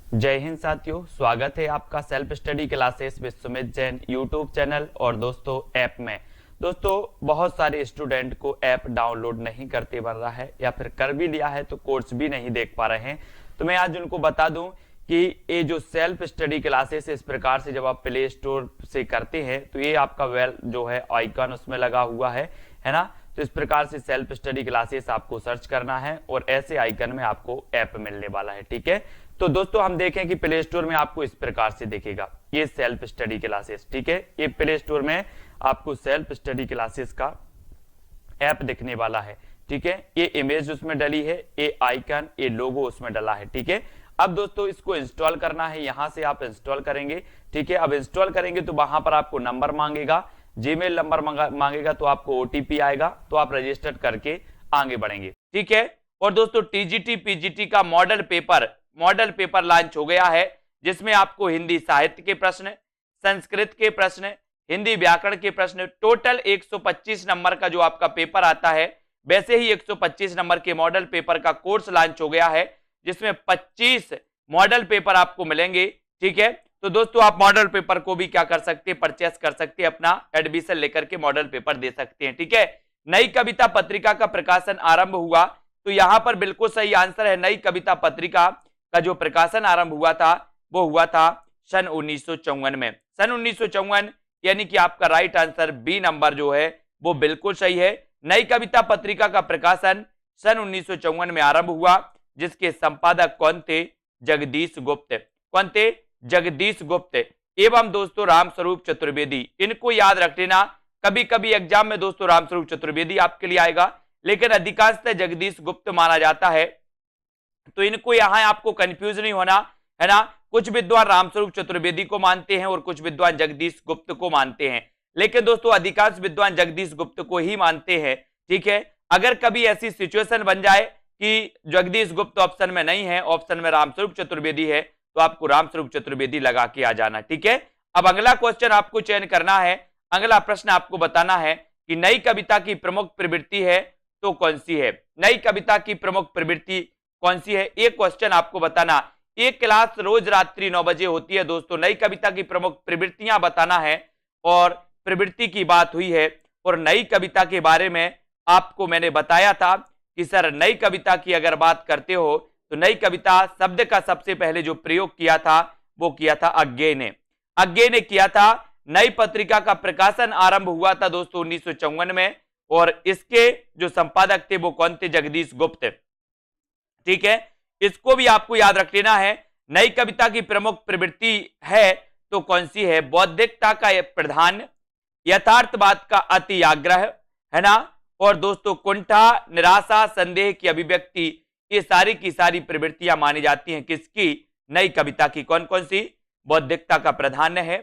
जय हिंद साथियों, स्वागत है आपका self study classes with Sumit Jain YouTube channel और दोस्तों ऐप में। दोस्तों बहुत सारे स्टूडेंट को ऐप डाउनलोड नहीं करते बन रहा है या फिर कर भी लिया है तो कोर्स भी नहीं देख पा रहे हैं। तो मैं आज उनको बता दूं कि ये जो सेल्फ स्टडी क्लासेस इस प्रकार से जब आप प्ले स्टोर से करते हैं तो ये आपका वेल जो है आइकन उसमें लगा हुआ है ना। तो इस प्रकार से सेल्फ स्टडी क्लासेस आपको सर्च करना है और ऐसे आइकन में आपको ऐप मिलने वाला है। ठीक है, तो दोस्तों हम देखें कि प्ले स्टोर में आपको इस प्रकार से दिखेगा ये सेल्फ स्टडी क्लासेस। ठीक है, ये प्ले स्टोर में आपको सेल्फ स्टडी क्लासेस का ऐप दिखने वाला है। ठीक है, ये इमेज उसमें डली है, ये आइकन, ये लोगो उसमें डला है। ठीक है, अब दोस्तों इसको इंस्टॉल करना है, यहां से आप इंस्टॉल करेंगे। ठीक है, अब इंस्टॉल करेंगे तो वहां पर आपको नंबर मांगेगा, जीमेल नंबर मांगेगा, तो आपको ओटीपी आएगा, तो आप रजिस्टर करके आगे बढ़ेंगे। ठीक है, और दोस्तों टीजीटी पीजीटी का मॉडल पेपर लॉन्च हो गया है, जिसमें आपको हिंदी साहित्य के प्रश्न, संस्कृत के प्रश्न, हिंदी व्याकरण के प्रश्न, टोटल 125 नंबर का जो आपका पेपर आता है, वैसे ही 125 नंबर के मॉडल पेपर का कोर्स लॉन्च हो गया है, जिसमें 25 मॉडल पेपर आपको मिलेंगे। ठीक है, तो दोस्तों आप मॉडल पेपर को भी क्या कर सकते हैं, परचेस कर सकते हैं, अपना एडमिशन लेकर के मॉडल पेपर दे सकते हैं। ठीक है, नई कविता पत्रिका का प्रकाशन आरंभ हुआ, तो यहां पर बिल्कुल सही आंसर है, नई कविता पत्रिका का जो प्रकाशन आरंभ हुआ था वो हुआ था सन 1954 में। सन 1954 यानी कि आपका राइट आंसर बी नंबर जो है वो बिल्कुल सही है। नई कविता पत्रिका का प्रकाशन सन 1954 में आरंभ हुआ, जिसके संपादक कौन थे, जगदीश गुप्त। कौन थे, जगदीश गुप्त एवं दोस्तों रामस्वरूप चतुर्वेदी। इनको याद रख लेना, कभी कभी एग्जाम में दोस्तों रामस्वरूप चतुर्वेदी आपके लिए आएगा, लेकिन अधिकांशतः जगदीश गुप्त माना जाता है, तो इनको यहां आपको कंफ्यूज नहीं होना है ना। कुछ विद्वान रामस्वरूप चतुर्वेदी को मानते हैं और कुछ विद्वान जगदीश गुप्त को मानते हैं, लेकिन दोस्तों अधिकांश विद्वान जगदीश गुप्त को ही मानते हैं। ठीक है, अगर कभी ऐसी सिचुएशन बन जाए कि जगदीश गुप्त ऑप्शन में नहीं है, ऑप्शन में रामस्वरूप चतुर्वेदी है, तो आपको रामस्वरूप चतुर्वेदी लगा के आ जाना। ठीक है, अब अगला क्वेश्चन आपको चयन करना है, अगला प्रश्न आपको बताना है कि नई कविता की प्रमुख प्रवृत्ति है तो कौन सी है। नई कविता की प्रमुख प्रवृत्ति कौन सी है, एक क्वेश्चन आपको बताना। एक क्लास रोज रात्रि 9 बजे होती है दोस्तों, नई कविता की प्रमुख प्रवृत्तियां बताना है, और प्रवृत्ति की बात हुई है। और नई कविता के बारे में आपको मैंने बताया था कि सर नई कविता की अगर बात करते हो तो नई कविता शब्द का सबसे पहले जो प्रयोग किया था वो किया था अज्ञे ने किया था। नई पत्रिका का प्रकाशन आरंभ हुआ था दोस्तों 1954 में, और इसके जो संपादक थे वो कौन थे, जगदीश गुप्त। ठीक है, इसको भी आपको याद रख लेना है। नई कविता की प्रमुख प्रवृत्ति है तो कौन सी है, बौद्धिकता का प्रधान, यथार्थवाद का अति आग्रह है ना, और दोस्तों कुंठा, निराशा, संदेह की अभिव्यक्ति, ये सारी की सारी प्रवृत्तियां मानी जाती हैं किसकी, नई कविता की। कौन कौन सी, बौद्धिकता का प्राधान्य है,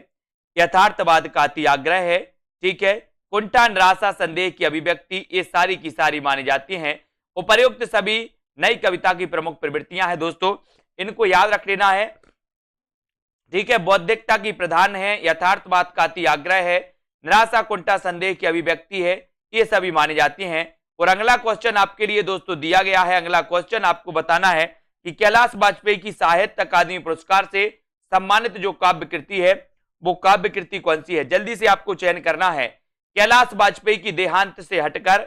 यथार्थवाद का अति आग्रह है, ठीक है, कुंठा, निराशा, संदेह की अभिव्यक्ति, ये सारी की सारी मानी जाती हैं। उपर्युक्त सभी नई कविता की प्रमुख प्रवृत्तियां हैं दोस्तों, इनको याद रख लेना है। ठीक है, बौद्धिकता की प्रधान है, यथार्थवाद का अति आग्रह है, निराशा, कुंठा, संदेह की अभिव्यक्ति है, ये सभी मानी जाती हैं। और अगला क्वेश्चन आपके लिए दोस्तों दिया गया है, अगला क्वेश्चन आपको बताना है कि कैलाश वाजपेयी की साहित्य अकादमी पुरस्कार से सम्मानित जो काव्य कृति है वो काव्य कृति कौन सी है, जल्दी से आपको चयन करना है। कैलाश वाजपेयी की देहांत से हटकर,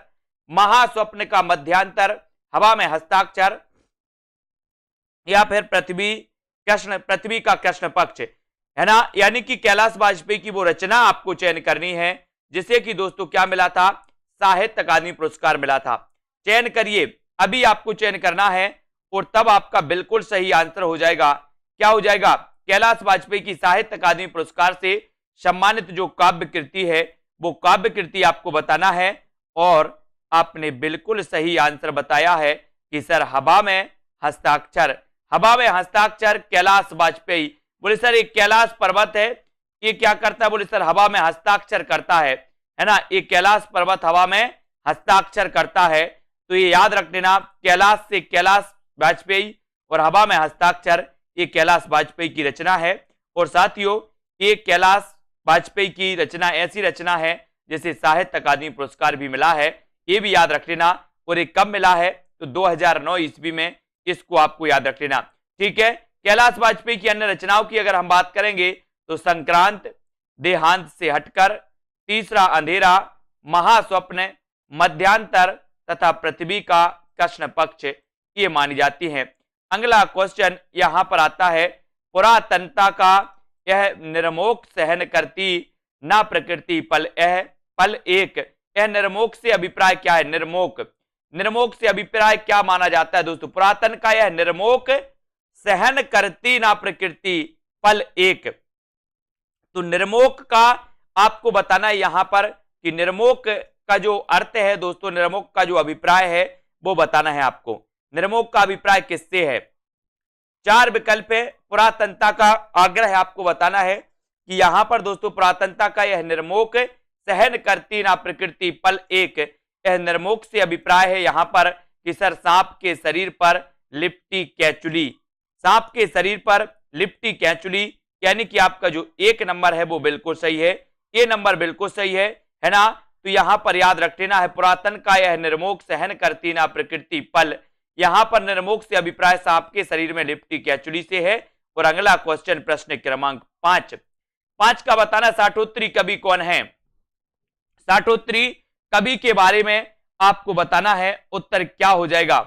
महास्वप्न का मध्यांतर, हवा में हस्ताक्षर, या फिर पृथ्वी का कृष्ण पक्ष है ना। यानी कि कैलाश वाजपेयी की वो रचना आपको चयन करनी है जिसे कि दोस्तों क्या मिला था, साहित्य अकादमी पुरस्कार मिला था। चयन करिए, अभी आपको चयन करना है और तब आपका बिल्कुल सही आंसर हो जाएगा। क्या हो जाएगा, कैलाश वाजपेयी की साहित्य अकादमी पुरस्कार से सम्मानित जो काव्य कृति है वो काव्य कृति आपको बताना है। और आपने बिल्कुल सही आंसर बताया है कि सर हवा में हस्ताक्षर। हवा में हस्ताक्षर कैलाश वाजपेयी। बोले सर एक कैलाश पर्वत है, ये क्या करता है, बोले सर हवा में हस्ताक्षर करता है ना, ये कैलाश पर्वत हवा में हस्ताक्षर करता है। तो ये याद रख लेना, कैलाश से कैलाश वाजपेयी और हवा में हस्ताक्षर, ये कैलाश वाजपेयी की रचना है। और साथियों ये कैलाश वाजपेयी की रचना ऐसी रचना है जिसे साहित्य अकादमी पुरस्कार भी मिला है, ये भी याद रख लेना। और ये कब मिला है, तो 2009 ईस्वी में, इसको आपको याद रख लेना। ठीक है, कैलाश वाजपेयी की अन्य रचनाओं की अगर हम बात करेंगे तो संक्रांत, देहांत से हटकर, तीसरा अंधेरा, महास्वप्न, मध्यांतर तथा पृथ्वी का कृष्ण पक्ष ये मानी जाती हैं। अगला क्वेश्चन यहां पर आता है, पुरातनता का यह निर्मोक सहन करती ना प्रकृति पल एक, यह निर्मोक से अभिप्राय क्या है? निर्मोक, निर्मोक से अभिप्राय क्या माना जाता है दोस्तों? पुरातन का यह निर्मोक सहन करती ना प्रकृति पल एक। तो निर्मोक का आपको बताना है यहां पर कि निर्मोक का जो अर्थ है दोस्तों, निर्मोक का जो अभिप्राय है वो बताना है आपको। निर्मोक का अभिप्राय किससे है? 4 विकल्प है। पुरातनता का आग्रह आपको बताना है कि यहां पर दोस्तों पुरातनता का यह निर्मोक सहन करती ना प्रकृति पल एक, यह निर्मोक से अभिप्राय है यहां पर कि सर सांप के शरीर पर लिपटी कैचुली, सांप के शरीर पर लिपटी कैचुली, यानी कि आपका जो 1 नंबर है वो बिल्कुल सही है, ये नंबर बिल्कुल सही है ना। तो यहां पर याद रख लेना है, पुरातन का यह निर्मोक सहन करती ना प्रकृति पल, यहां पर निर्मोक से अभिप्राय सांप के शरीर में लिपटी कैचुली से है। और अगला क्वेश्चन प्रश्न क्रमांक 5 का बताना, साठोत्तरी कवि कौन है? साठोत्तरी कवि के बारे में आपको बताना है, उत्तर क्या हो जाएगा?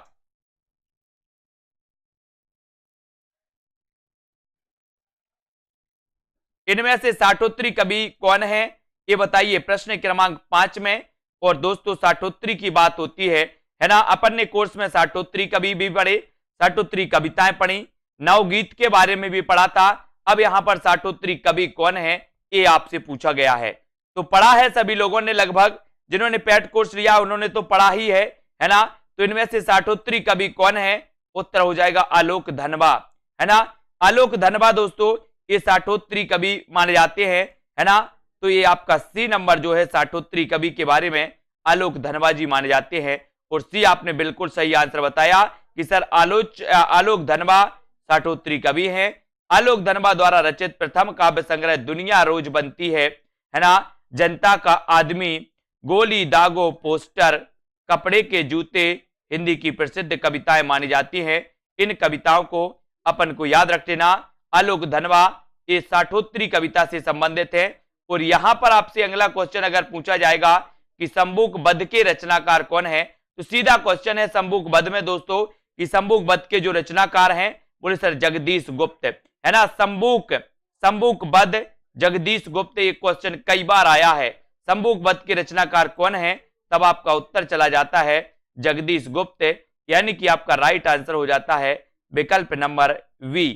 इनमें से साठोत्तरी कवि कौन है ये बताइए प्रश्न क्रमांक 5 में। और दोस्तों साठोत्तरी की बात होती है ना, अपन ने कोर्स में साठोत्तरी कवि भी पढ़े, साठोत्तरी कविताएं पढ़ी, नवगीत के बारे में भी पढ़ा था। अब यहां पर साठोत्तरी कवि कौन है ये आपसे पूछा गया है। तो पढ़ा है सभी लोगों ने, लगभग जिन्होंने पेट कोर्स लिया उन्होंने तो पढ़ा ही है ना। तो इनमें से साठोत्तरी कवि कौन है? उत्तर हो जाएगा आलोक धनबा, है ना। आलोक धनबा दोस्तों ये साठोत्तरी कवि माने जाते हैं, है ना। तो ये आपका सी नंबर जो है साठोत्तरी कवि के बारे में आलोक धनबा जी माने जाते हैं। और सी आपने बिल्कुल सही आंसर बताया कि सर आलोक धनबा साठोत्तरी कवि हैं। आलोक धनबा द्वारा रचित प्रथम काव्य संग्रह दुनिया रोज बनती है ना, जनता का आदमी, गोली दागो पोस्टर, कपड़े के जूते हिंदी की प्रसिद्ध कविताएं मानी जाती हैं। इन कविताओं को अपन को याद रख लेना। आलोक धनबा ये साठोत्तरी कविता से संबंधित है। और यहां पर आपसे अगला क्वेश्चन अगर पूछा जाएगा कि शंबुक वध के रचनाकार कौन है, तो सीधा क्वेश्चन है शंबुक वध में दोस्तों कि शंबुक वध के जो रचनाकार हैं बोले सर जगदीश गुप्त, है ना। शंबुक वध जगदीश गुप्त, ये क्वेश्चन कई बार आया है। शंबुक वध के रचनाकार कौन है? तब आपका उत्तर चला जाता है जगदीश गुप्त, यानी कि आपका राइट आंसर हो जाता है विकल्प नंबर वी।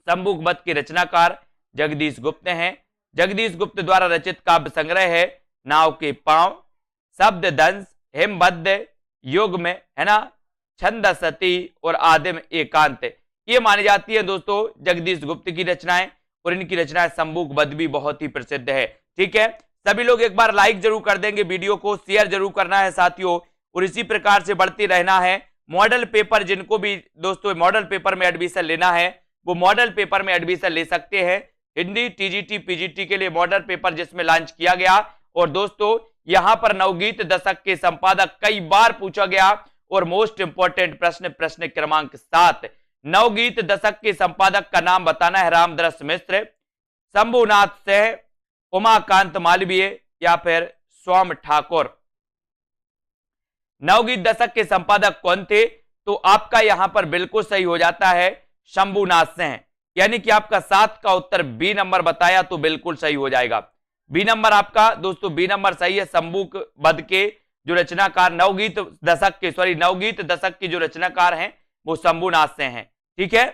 शंबुक वध के रचनाकार जगदीश गुप्त हैं। जगदीश गुप्त द्वारा रचित काव्य संग्रह है नाव के पांव, शब्द दंश, हिमबद्ध, युग में, है ना, छंदसती और आदिम एकांत, ये मानी जाती है दोस्तों जगदीश गुप्त की रचनाएं। और इनकी रचनाएं शंबुक वध भी बहुत ही प्रसिद्ध है। ठीक है, सभी लोग एक बार लाइक जरूर कर देंगे, वीडियो को शेयर जरूर करना है साथियों। और इसी प्रकार से बढ़ते रहना है। मॉडल पेपर जिनको भी दोस्तों मॉडल पेपर में एडमिशन लेना है वो मॉडल पेपर में एडमिशन ले सकते हैं। हिंदी टीजीटी पीजीटी के लिए मॉडल पेपर जिसमें लॉन्च किया गया। और दोस्तों यहां पर नवगीत दशक के संपादक कई बार पूछा गया और मोस्ट इंपोर्टेंट प्रश्न क्रमांक 7, नवगीत दशक के संपादक का नाम बताना है। रामदरस मिश्र, शंभुनाथ सिंह, उमाकांत मालवीय या फिर स्वाम ठाकुर। नवगीत दशक के संपादक कौन थे? तो आपका यहां पर बिल्कुल सही हो जाता है शंभुनाथ सिंह, यानी कि आपका 7 का उत्तर बी नंबर बताया तो बिल्कुल सही हो जाएगा। बी नंबर आपका दोस्तों बी नंबर सही है। शंबुक वध के जो रचनाकार नवगीत दशक के जो रचनाकार हैं वो शंभुनाथ सिंह हैं। ठीक है,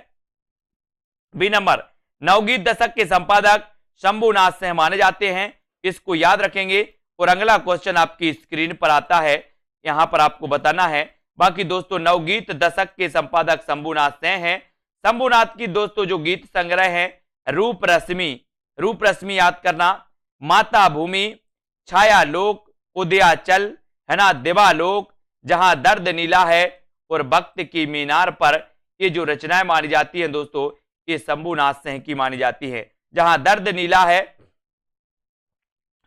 बी नंबर नवगीत दशक के संपादक शंभुनाथ सिंह माने जाते हैं, इसको याद रखेंगे। और अगला क्वेश्चन आपकी स्क्रीन पर आता है, यहां पर आपको बताना है। बाकी दोस्तों नवगीत दशक के संपादक शंभुनाथ सिंह हैं। शंभुनाथ की दोस्तों जो गीत संग्रह है रूप रश्मि याद करना, माता भूमि, छाया लोक, उदयाचल, है ना, दिवालोक, जहां दर्द नीला है और वक्त की मीनार पर, ये जो रचनाएं मानी जाती हैं दोस्तों ये शंभुनाथ सिंह की मानी जाती है। जहां दर्द नीला है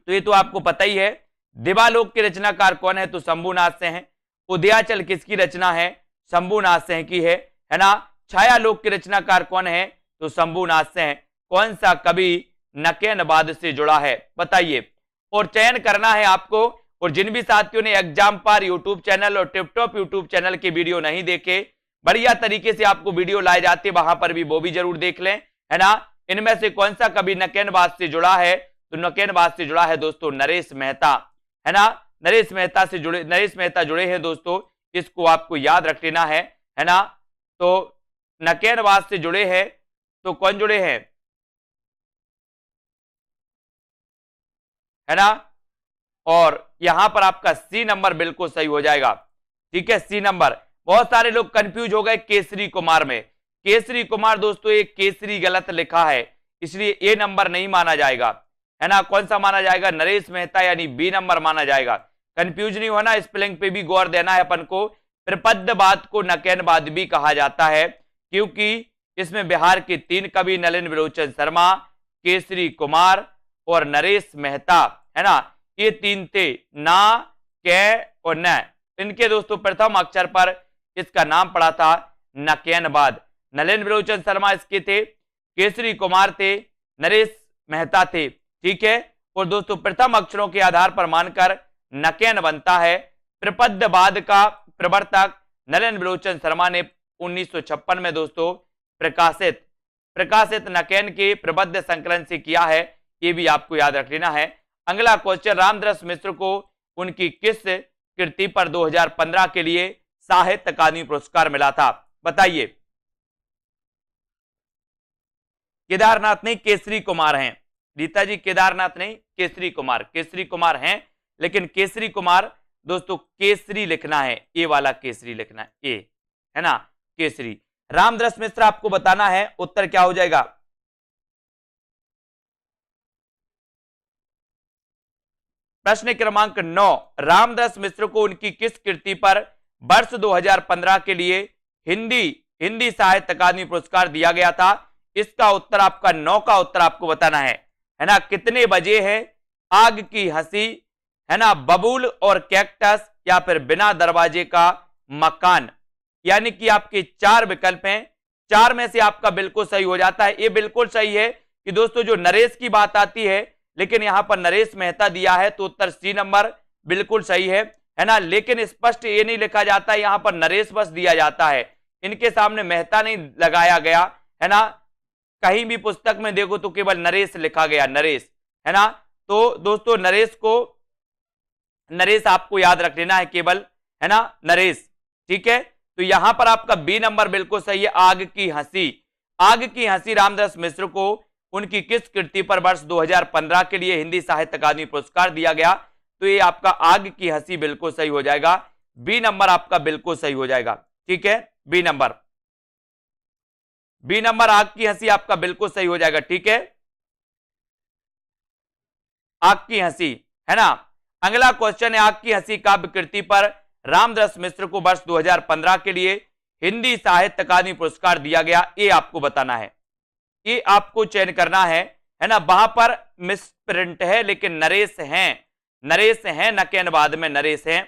तो ये तो आपको पता ही है। दिवालोक के रचनाकार कौन है? तो शंभुनाथ सिंह है। उदयाचल किसकी रचना है? शंभुनाथ सिंह की है ना। छायालोक के रचनाकार कौन है? तो शंभुनाथ से हैं। कौन सा कवि नकेनवाद से जुड़ा है? बताइए। और चयन करना है आपको। और जिन भी साथियों ने एग्जाम पर यूट्यूब चैनल और टिपटॉप यूट्यूब चैनल के वीडियो नहीं देखे, बढ़िया तरीके से आपको वीडियो लाए जाते, वहां पर भी वो भी जरूर देख लें, है ना। इनमें से कौन सा कवि नकेनवाद से जुड़ा है? तो नकेनवाद से जुड़ा है दोस्तों नरेश मेहता, है ना। नरेश मेहता से जुड़े, नरेश मेहता जुड़े हैं दोस्तों, इसको आपको याद रख लेना है ना। तो नकेनवाद से जुड़े हैं, तो कौन जुड़े हैं, है ना। और यहां पर आपका सी नंबर बिल्कुल सही हो जाएगा, ठीक है, सी नंबर। बहुत सारे लोग कंफ्यूज हो गए केसरी कुमार में। केसरी कुमार दोस्तों, एक केसरी गलत लिखा है, इसलिए ए नंबर नहीं माना जाएगा, है ना। कौन सा माना जाएगा? नरेश मेहता, यानी बी नंबर माना जाएगा। कंफ्यूज नहीं होना, स्पेलिंग पे भी गौर देना है अपन को। त्रिपद्यवाद को नकेनवाद भी कहा जाता है, क्योंकि इसमें बिहार के 3 कवि नलिन विलोचन शर्मा, केसरी कुमार और नरेश मेहता, है ना, ये 3 थे, ना, के और न। इनके दोस्तों प्रथम अक्षर पर इसका नाम पड़ा था नकेनवाद। नलिन विलोचन शर्मा इसके थे, केसरी कुमार थे, नरेश मेहता थे, ठीक है। और दोस्तों प्रथम अक्षरों के आधार पर मानकर नकेन बनता है। त्रिपद्यवाद का प्रवर्तक नलिन विलोचन शर्मा ने 1956 में दोस्तों प्रकाशित नकेन के प्रबद्ध संकलन से किया है, ये भी आपको याद रख लेना है। अगला क्वेश्चन, रामदास मिश्र को उनकी किस कृति पर 2015 के लिए साहित्य अकादमी पुरस्कार मिला था? बताइए। केदारनाथ नहीं, केसरी कुमार हैं। रीता जी, केदारनाथ नहीं, केसरी कुमार हैं, लेकिन केसरी कुमार दोस्तों केसरी लिखना है, ए वाला केसरी लिखना है, ए, है ना, केसरी। रामदास मिश्र आपको बताना है, उत्तर क्या हो जाएगा? प्रश्न क्रमांक 9, रामदास मिश्र को उनकी किस कृति पर वर्ष 2015 के लिए हिंदी साहित्य अकादमी पुरस्कार दिया गया था? इसका उत्तर आपका 9 का उत्तर आपको बताना है ना। कितने बजे है, आग की हंसी, है ना, बबूल और कैक्टस, या फिर बिना दरवाजे का मकान। यानी कि आपके 4 विकल्प हैं, 4 में से आपका बिल्कुल सही हो जाता है। ये बिल्कुल सही है कि दोस्तों जो नरेश की बात आती है, लेकिन यहां पर नरेश मेहता दिया है, तो उत्तर सी नंबर बिल्कुल सही है ना। लेकिन स्पष्ट ये नहीं लिखा जाता है, यहां पर नरेश बस दिया जाता है, इनके सामने मेहता नहीं लगाया गया, है ना। कहीं भी पुस्तक में देखो तो केवल नरेश लिखा गया, नरेश, है ना। तो दोस्तों नरेश आपको याद रख लेना है केवल, है ना, नरेश, ठीक है। तो यहां पर आपका बी नंबर बिल्कुल सही है, आग की हंसी रामदास मिश्र को उनकी किस कृति पर वर्ष 2015 के लिए हिंदी साहित्य अकादमी पुरस्कार दिया गया? तो ये आपका आग की हंसी बिल्कुल सही हो जाएगा, बी नंबर आपका बिल्कुल सही हो जाएगा, ठीक है, बी नंबर आग की हंसी आपका बिल्कुल सही हो जाएगा, ठीक है, आग की हंसी, है ना। अगला क्वेश्चन है, आग की हंसी काव्य कृति पर रामदास मिश्र को वर्ष 2015 के लिए हिंदी साहित्य अकादमी पुरस्कार दिया गया, ये आपको बताना है, ये आपको चयन करना है ना। वहां पर मिसप्रिंट है, लेकिन नरेश हैं, नकेनवाद में नरेश हैं,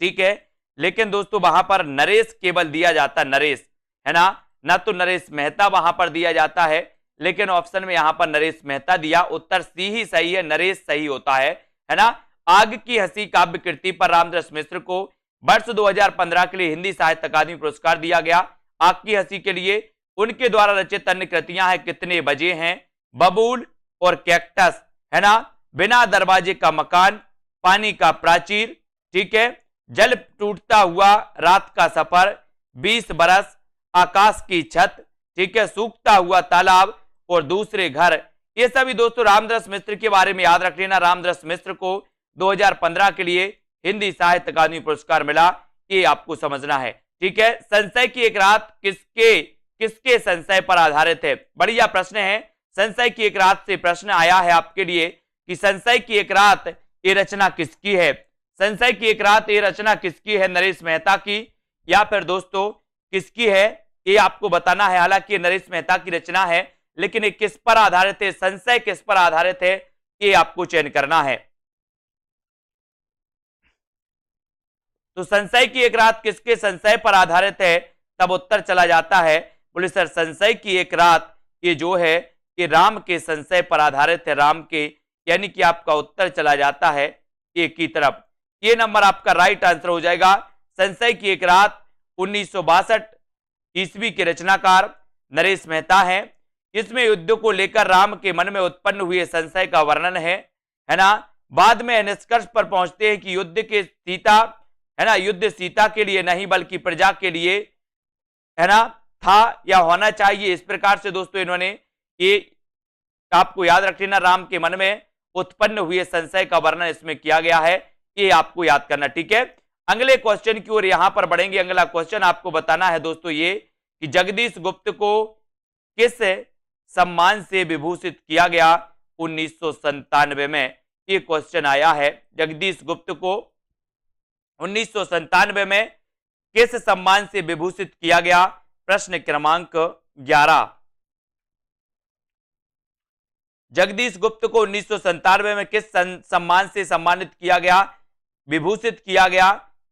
ठीक है। लेकिन दोस्तों वहां पर नरेश केवल दिया जाता, नरेश, है ना तो नरेश मेहता वहां पर दिया जाता है, लेकिन ऑप्शन में यहां पर नरेश मेहता दिया, उत्तर सी ही सही है, नरेश सही होता है ना। आग की हंसी काव्य कृति पर रामदास मिश्र को वर्ष 2015 के लिए हिंदी साहित्य अकादमी पुरस्कार दिया गया। आग की हंसी के लिए उनके द्वारा रचित अन्य कृतियां हैं, कितने बजे हैं, बबूल और कैक्टस, है ना, बिना दरवाजे का मकान, पानी का प्राचीर, ठीक है, जल टूटता हुआ रात का सफर, 20 बरस, आकाश की छत, ठीक है, सूखता हुआ तालाब और दूसरे घर। ये सभी दोस्तों रामदास मिश्र के बारे में याद रख लेना। रामदास मिश्र को 2015 के लिए हिंदी साहित्य अकादमी पुरस्कार मिला, ये आपको समझना है, ठीक है। संशय की एक रात किसके संशय पर आधारित है? बढ़िया प्रश्न है। संशय की एक रात से प्रश्न आया है आपके लिए कि संशय की एक रात ये रचना किसकी है? संशय की एक रात ये रचना किसकी है? नरेश मेहता की या फिर दोस्तों किसकी है, ये आपको बताना है। हालांकि नरेश मेहता की रचना है, लेकिन ये किस पर आधारित है, संशय किस पर आधारित है, ये आपको चयन करना है। तो संशय की एक रात किसके संशय पर आधारित है? तब उत्तर चला जाता है, बोले सर संशय की एक रात, ये जो है कि राम के संशय पर आधारित है, राम के, यानी कि आपका उत्तर चला जाता है ए की तरफ। ये नंबर आपका राइट आंसर हो जाएगा। संशय की एक रात 1962 ईस्वी के रचनाकार नरेश मेहता है। इसमें युद्ध को लेकर राम के मन में उत्पन्न हुए संशय का वर्णन है ना। बाद में निष्कर्ष पर पहुंचते हैं कि युद्ध के सीता, है ना, युद्ध सीता के लिए नहीं बल्कि प्रजा के लिए, है ना, था या होना चाहिए। इस प्रकार से दोस्तों इन्होंने ये आपको याद रख लेना, राम के मन में उत्पन्न हुए संशय का वर्णन इसमें किया गया है, ये आपको याद करना, ठीक है। अगले क्वेश्चन की ओर यहां पर बढ़ेंगे। अगला क्वेश्चन आपको बताना है दोस्तों ये कि जगदीश गुप्त को किस सम्मान से विभूषित किया गया 1997 में। ये क्वेश्चन आया है, जगदीश गुप्त को 1997 में किस सम्मान से विभूषित किया गया। प्रश्न क्रमांक 11। जगदीश गुप्त को 1997 में किस सम्मान से सम्मानित किया गया, विभूषित किया गया।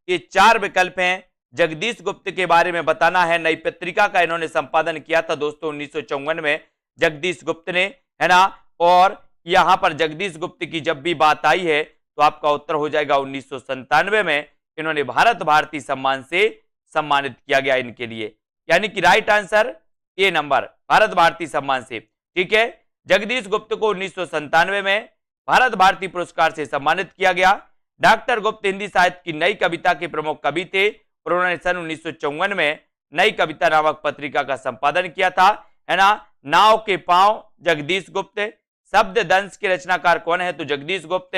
ये 4 विकल्प हैं। जगदीश गुप्त के बारे में बताना है, नई पत्रिका का इन्होंने संपादन किया था दोस्तों 1954 में जगदीश गुप्त ने, है ना। और यहां पर जगदीश गुप्त की जब भी बात आई है तो आपका उत्तर हो जाएगा 1997 में इन्होंने भारत भारती सम्मान से सम्मानित किया गया इनके लिए, यानी कि right answer A number, Bharat Bharati Samman से, ठीक है। जगदीश गुप्त को 1997 में भारत भारती पुरस्कार से सम्मानित किया गया। डॉक्टर गुप्त हिंदी साहित्य की नई कविता के प्रमुख कवि थे और उन्होंने सन 1954 में नई कविता नामक पत्रिका का संपादन किया था, है ना। नाव के पांव जगदीश गुप्त, शब्द दंश के रचनाकार कौन है तो जगदीश गुप्त,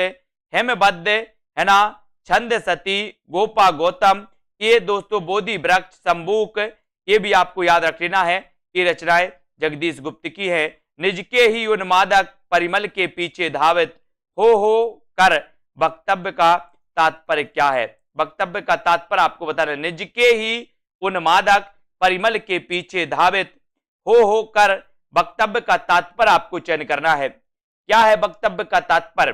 हेमबद्ध, है ना, छंद सती, गोपा गौतम, ये दोस्तों बोधि वृक्ष, संबूक, ये भी आपको याद रख लेना है, ये रचनाएं जगदीश गुप्त की है। निज के ही उन्मादक परिमल के पीछे धावित हो कर वक्तव्य का तात्पर्य क्या है। वक्तव्य का तात्पर्य आपको बताना है, निज के ही उन्मादक परिमल के पीछे धावित हो कर वक्तव्य का तात्पर्य आपको चयन करना है। क्या है वक्तव्य का तात्पर्य,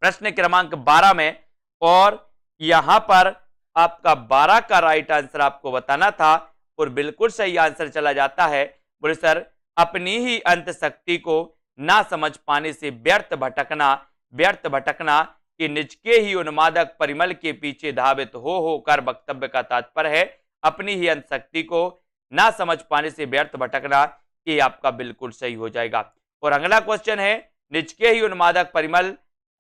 प्रश्न क्रमांक 12 में। और यहां पर आपका 12 का राइट आंसर आपको बताना था और बिल्कुल सही आंसर चला जाता है। बोले सर अपनी ही अंत शक्ति को ना समझ पाने से व्यर्थ भटकना कि निज के ही उन्मादक परिमल के पीछे धावित हो कर वक्तव्य का तात्पर्य है अपनी ही अंत शक्ति को ना समझ पाने से व्यर्थ भटकना, ये आपका बिल्कुल सही हो जाएगा। और अगला क्वेश्चन है निज के ही उन्मादक परिमल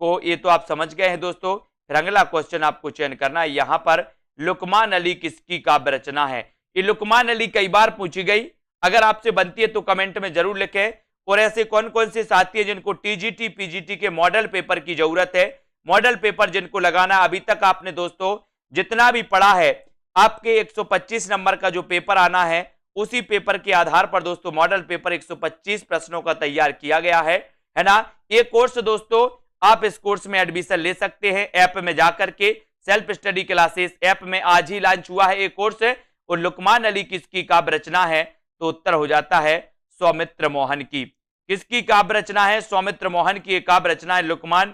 को, ये तो आप समझ गए हैं दोस्तों। फिर अगला क्वेश्चन आपको चयन करना है, यहां पर लुकमान अली किसकी काव्य रचना है। ये लुकमान अली कई बार पूछी गई, अगर आपसे बनती है तो कमेंट में जरूर लिखें। और ऐसे कौन कौन से साथी हैं जिनको टीजीटी पीजीटी के मॉडल पेपर की जरूरत है, मॉडल पेपर जिनको लगाना अभी तक आपने दोस्तों जितना भी पढ़ा है, आपके 125 नंबर का जो पेपर आना है उसी पेपर के आधार पर दोस्तों मॉडल पेपर 125 प्रश्नों का तैयार किया गया है ना। ये कोर्स दोस्तों आप इस कोर्स में एडमिशन ले सकते हैं ऐप में जाकर के, सेल्फ स्टडी क्लासेस ऐप में आज ही लॉन्च हुआ है ये कोर्स। और लुकमान अली किसकी काव्य रचना है तो उत्तर हो जाता है सौमित्र मोहन की। किसकी काव्य रचना है, सौमित्र मोहन की काव्य रचना है लुकमान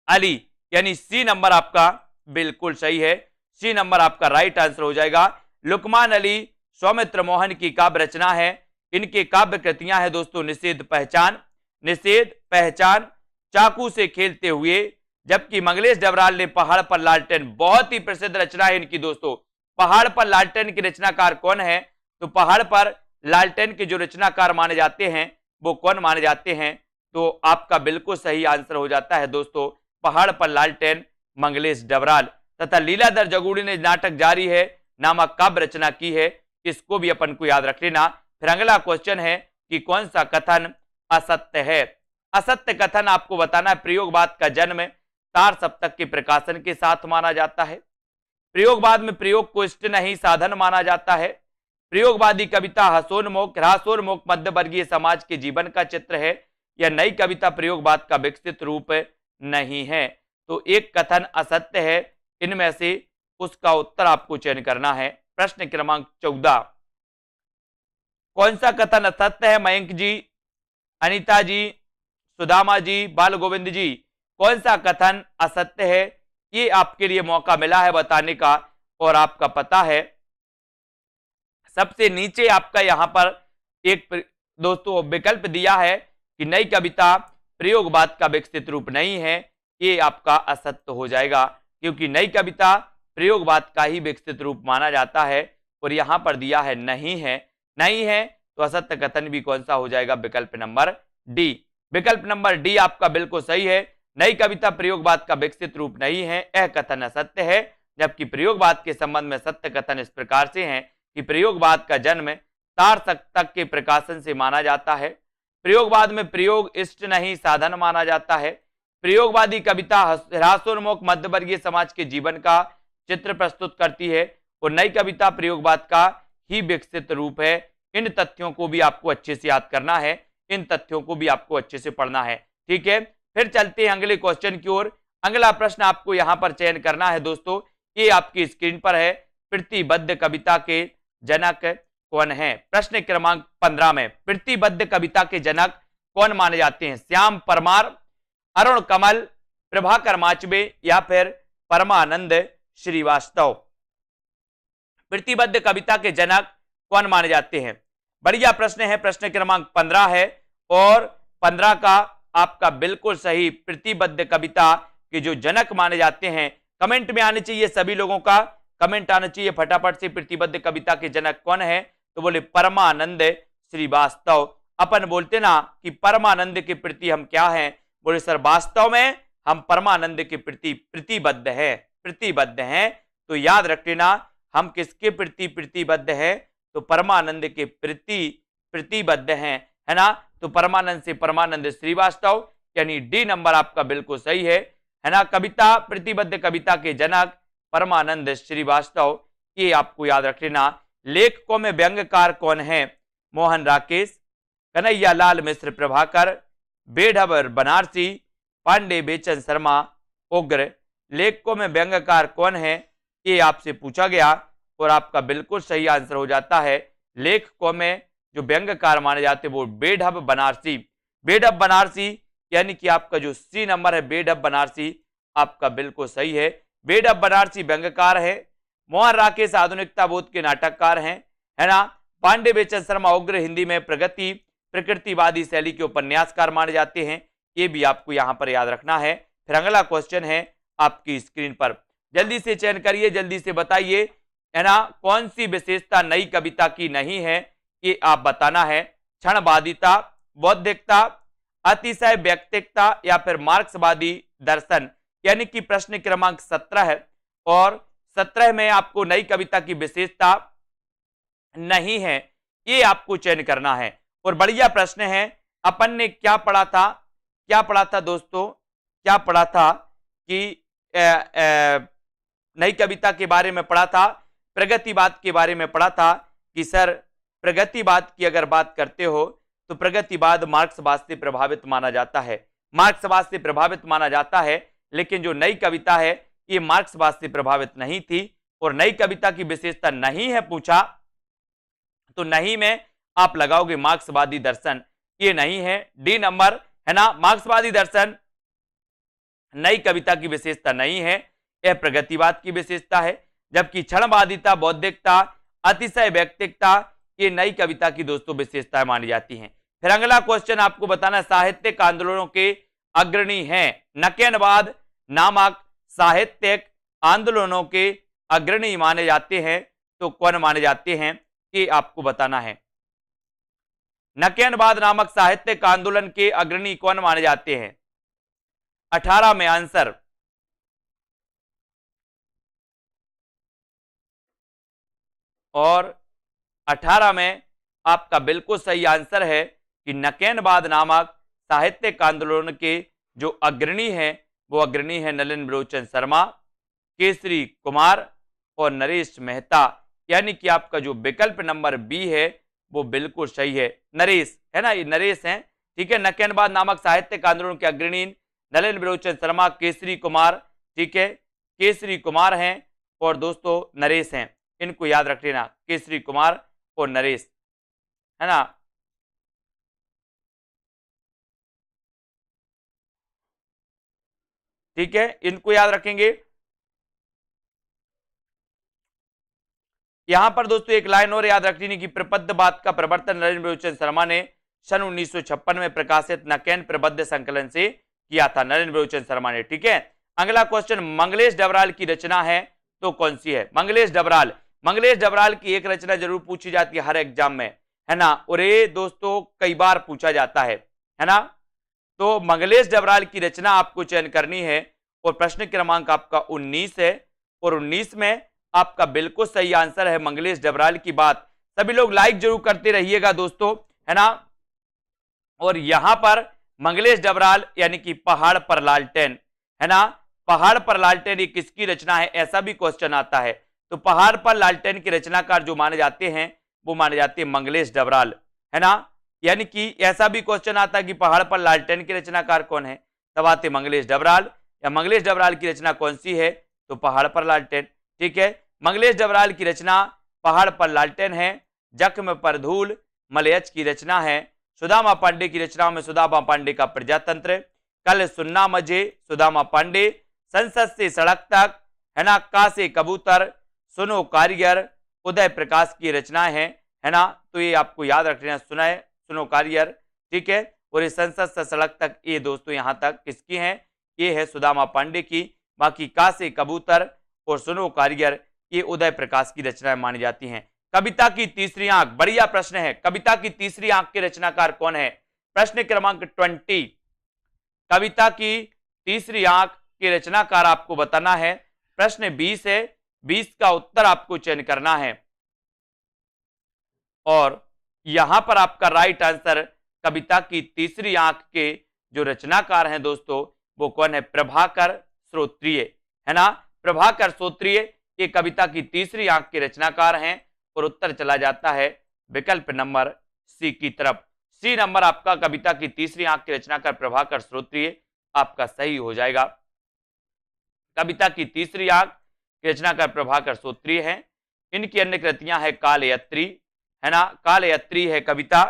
अली, यानी सी नंबर आपका बिल्कुल सही है, सी नंबर आपका राइट आंसर हो जाएगा। लुकमान अली सौमित्र मोहन की काव्य रचना है। इनके काव्य कृतियां हैं दोस्तों निषेध पहचान, चाकू से खेलते हुए, जबकि मंगलेश डबराल ने पहाड़ पर लालटेन, बहुत ही प्रसिद्ध रचना है इनकी दोस्तों। पहाड़ पर लालटेन के रचनाकार कौन है तो पहाड़ पर लालटेन के जो रचनाकार माने जाते हैं वो कौन माने जाते हैं तो आपका बिल्कुल सही आंसर हो जाता है दोस्तों पहाड़ पर लालटेन मंगलेश डबराल। तथा लीलाधर जगूड़ी ने नाटक जारी है नामक काव्य रचना की है, इसको भी अपन को याद रख लेना। फिर अगला क्वेश्चन है कि कौन सा कथन असत्य है। असत्य कथन आपको बताना है, प्रयोगवाद का जन्म तार सप्तक के प्रकाशन के साथ माना जाता है। प्रयोगवाद में प्रयोग को इष्ट नहीं साधन माना जाता है। प्रयोगवादी कविता ह्रासोन्मुख मध्य वर्गीय समाज के जीवन का चित्र है। यह नई कविता प्रयोगवाद का विकसित रूप नहीं है। तो एक कथन असत्य है, इनमें से उसका उत्तर आपको चयन करना है। प्रश्न क्रमांक 14, कौन सा कथन असत्य है मयंक जी, अनीता जी, सुदामा जी, बाल गोविंद जी, कौन सा कथन असत्य है, ये आपके लिए मौका मिला है बताने का। और आपका पता है सबसे नीचे आपका यहां पर एक दोस्तों विकल्प दिया है कि नई कविता प्रयोगवाद का विकसित रूप नहीं है, ये आपका असत्य हो जाएगा, क्योंकि नई कविता प्रयोगवाद का ही विकसित रूप माना जाता है और यहां पर दिया है नहीं है। नहीं है तो असत्य कथन भी कौन सा हो जाएगा, विकल्प नंबर डी। विकल्प नंबर डी आपका बिल्कुल सही है। नई कविता प्रयोगवाद का विकसित रूप नहीं है, यह कथन असत्य है। जबकि प्रयोगवाद के संबंध में सत्य कथन इस प्रकार से है कि प्रयोगवाद का जन्म सार्थक के प्रकाशन से माना जाता है। प्रयोगवाद में प्रयोग इष्ट नहीं साधन माना जाता है। प्रयोगवादी कविता ह्रासोन्मुख मध्यवर्गीय समाज के जीवन का चित्र प्रस्तुत करती है और नई कविता प्रयोगवाद का ही विकसित रूप है। इन तथ्यों को भी आपको अच्छे से याद करना है, इन तथ्यों को भी आपको अच्छे से पढ़ना है। ठीक है, फिर चलते हैं अगले क्वेश्चन की ओर। अगला प्रश्न आपको यहां पर चयन करना है दोस्तों, ये आपकी स्क्रीन पर है। प्रतिबद्ध कविता के जनक कौन है? प्रश्न क्रमांक 15 में प्रतिबद्ध कविता के जनक कौन माने जाते हैं? श्याम परमार, अरुण कमल, प्रभाकर माचबे या फिर परमानंद श्रीवास्तव? प्रतिबद्ध कविता के जनक कौन माने जाते हैं? बढ़िया प्रश्न है, प्रश्न क्रमांक 15 है और 15 का आपका बिल्कुल सही। प्रतिबद्ध कविता के जो जनक माने जाते हैं, कमेंट में आने चाहिए, सभी लोगों का कमेंट आना चाहिए फटाफट से। प्रतिबद्ध कविता के जनक कौन है? तो बोले परमानंद श्रीवास्तव। अपन बोलते ना कि परमानंद के प्रति हम क्या हैं? बोले सर वास्तव में हम परमानंद के प्रति प्रतिबद्ध है, प्रतिबद्ध हैं। तो याद रख लेना हम किसके प्रति प्रतिबद्ध हैं? तो परमानंद के प्रति प्रतिबद्ध हैं, है ना। तो परमानंद से परमानंद श्रीवास्तव, यानी डी नंबर आपका बिल्कुल सही है ना। कविता प्रतिबद्ध कविता के जनक परमानंद श्रीवास्तव, ये आपको याद रख लेना। लेखकों में व्यंग्यकार कौन है? मोहन राकेश, कन्हैया लाल मिश्र प्रभाकर, बेढब बनारसी, पांडे बेचन शर्मा, उग्र। लेखकों में व्यंग्यकार कौन है, ये आपसे पूछा गया और आपका बिल्कुल सही आंसर हो जाता है। लेखकों में जो व्यंग्यकार माने जाते हैं वो बेढब बनारसी। बेढब बनारसी यानी कि आपका जो सी नंबर है बेढब बनारसी, आपका बिल्कुल सही है। बेढब बनारसी व्यंग्यकार है। मोहन राकेश आधुनिकता बोध के नाटककार हैं, है ना। पांडे बेचन शर्मा उग्र हिंदी में प्रगति प्रकृतिवादी शैली के उपन्यासकार माने जाते हैं, ये भी आपको यहां पर याद रखना है। फिर अगला क्वेश्चन है आपकी स्क्रीन पर, जल्दी से चयन करिए, जल्दी से बताइए, है ना। कौन सी विशेषता नई कविता की नहीं है, ये आप बताना है। क्षणवादिता, बौद्धिकता, अतिशय व्यक्तिकता या फिर मार्क्सवादी दर्शन, यानी कि प्रश्न क्रमांक 17 है और 17 में आपको नई कविता की विशेषता नहीं है, ये आपको चयन करना है। और बढ़िया प्रश्न है। अपन ने क्या पढ़ा था, क्या पढ़ा था दोस्तों, क्या पढ़ा था कि नई कविता के बारे में पढ़ा था, प्रगतिवाद के बारे में पढ़ा था कि सर प्रगतिवाद की अगर बात करते हो तो प्रगतिवाद मार्क्सवाद से प्रभावित माना जाता है, मार्क्सवाद से प्रभावित माना जाता है। लेकिन जो नई कविता है ये मार्क्सवाद से प्रभावित नहीं थी। और नई कविता की विशेषता नहीं है पूछा तो नहीं में आप लगाओगे मार्क्सवादी दर्शन, ये नहीं है, डी नंबर, है ना। मार्क्सवादी दर्शन नई कविता की विशेषता नहीं है, यह प्रगतिवाद की विशेषता है। जबकि क्षणवादिता, बौद्धिकता, अतिशय व्यक्तिकता, ये नई कविता की दोस्तों विशेषताएं मानी जाती हैं। फिर अगला क्वेश्चन आपको बताना, साहित्यिक आंदोलनों के अग्रणी हैं, नकेनवाद नामक साहित्यिक आंदोलनों के अग्रणी माने जाते हैं, तो कौन माने जाते हैं, ये आपको बताना है। नकेनवाद नामक साहित्यिक आंदोलन के अग्रणी कौन माने जाते हैं? 18 में आंसर, और 18 में आपका बिल्कुल सही आंसर है कि नकेनवाद नामक साहित्यिक आंदोलन के जो अग्रणी हैं वो अग्रणी है नलिन बलोचन शर्मा, केसरी कुमार और नरेश मेहता। यानी कि आपका जो विकल्प नंबर बी है वो बिल्कुल सही है, नरेश, है ना, ये नरेश हैं। ठीक है, नकेनवाद नामक साहित्यिक आंदोलन के अग्रणी नलिन बलोचन शर्मा, केसरी कुमार, ठीक है, केसरी कुमार हैं और दोस्तों नरेश हैं, इनको याद रख लेना, केसरी कुमार और नरेश, है ना। ठीक है, इनको याद रखेंगे। यहां पर दोस्तों एक लाइन और याद रखनी कि प्रपद्यवाद का प्रवर्तन नरेंद्र बिरोचन शर्मा ने सन 1956 में प्रकाशित नकेन प्रबद्ध संकलन से किया था, नरेंद्र बिरोचन शर्मा ने। ठीक है, अगला क्वेश्चन, मंगलेश डबराल की रचना है तो कौन सी है? मंगलेश डबराल की एक रचना जरूर पूछी जाती है हर एग्जाम में, है ना, और ये दोस्तों कई बार पूछा जाता है ना। तो मंगलेश डबराल की रचना आपको चयन करनी है और प्रश्न क्रमांक आपका 19 है और 19 में आपका बिल्कुल सही आंसर है मंगलेश डबराल की बात। सभी लोग लाइक जरूर करते रहिएगा दोस्तों, है ना। और यहां पर मंगलेश डबराल यानी कि पहाड़ पर लालटेन, है ना, पहाड़ पर लालटेन ये किसकी रचना है, ऐसा भी क्वेश्चन आता है। तो पहाड़ पर लालटेन के रचनाकार जो माने जाते हैं वो माने जाते हैं मंगलेश डबराल, है ना। यानी कि ऐसा भी क्वेश्चन आता है कि पहाड़ पर लालटेन के रचनाकार कौन है, तब आते मंगलेश डबराल, या मंगलेश डबराल की रचना कौन सी है, तो पहाड़ पर लालटेन। ठीक है, मंगलेश डबराल की रचना पहाड़ पर लालटेन है। जख्म पर धूल मलयच की रचना है। सुदामा पांडे की रचनाओं में सुदामा पांडे का प्रजातंत्र, कल सुन्ना मजे सुदामा पांडे, संसद से सड़क तक, है ना, का से कबूतर, सुनो कारियर, उदय प्रकाश की रचनाएं हैं, है ना। तो ये आपको याद रखना, सुनो कारियर, ठीक है। और ये संसद से सड़क तक, ये दोस्तों यहां तक किसकी है, ये है सुदामा पांडे की। बाकी का से कबूतर और सुनो कारियर ये उदय प्रकाश की रचनाएं मानी जाती हैं। कविता की तीसरी आंख, बढ़िया प्रश्न है, कविता की तीसरी आंख के रचनाकार कौन है? प्रश्न क्रमांक 20, कविता की तीसरी आंख के रचनाकार आपको बताना है। प्रश्न 20 है, 20 का उत्तर आपको चयन करना है और यहां पर आपका राइट आंसर कविता की तीसरी आंख के जो रचनाकार हैं दोस्तों वो कौन है? प्रभाकर श्रोत्रिय, है ना, प्रभाकर श्रोत्रिय ये कविता की तीसरी आंख के रचनाकार हैं और उत्तर चला जाता है विकल्प नंबर सी की तरफ। सी नंबर आपका कविता की तीसरी आंख के रचनाकार प्रभाकर श्रोत्रिय आपका सही हो जाएगा। कविता की तीसरी आंख के रचनाकार प्रभाकर श्रोत्रिय हैं। इनकी अन्य कृतियां है कालयत्री, है ना, कालयत्री है कविता,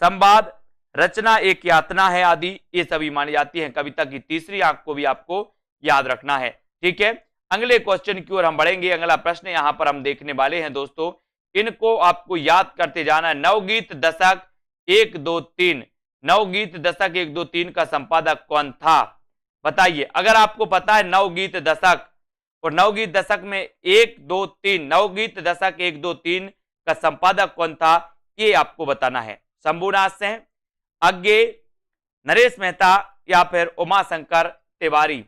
संवाद, रचना एक यातना है आदि, ये सभी मानी जाती हैं। कविता की तीसरी आंख को भी आपको याद रखना है। ठीक है, अगले क्वेश्चन की ओर हम बढ़ेंगे। अगला प्रश्न यहां पर हम देखने वाले हैं दोस्तों, इनको आपको याद करते जाना है। नवगीत दशक 1, 2, 3, नवगीत दशक 1, 2, 3 का संपादक कौन था? बताइए, अगर आपको पता है नवगीत दशक और नवगीत दशक में 1, 2, 3, नवगीत दशक 1, 2, 3 का संपादक कौन था, ये आपको बताना है। शंभुनाथ सिंह, अज्ञे, नरेश मेहता या फिर उमाशंकर तिवारी।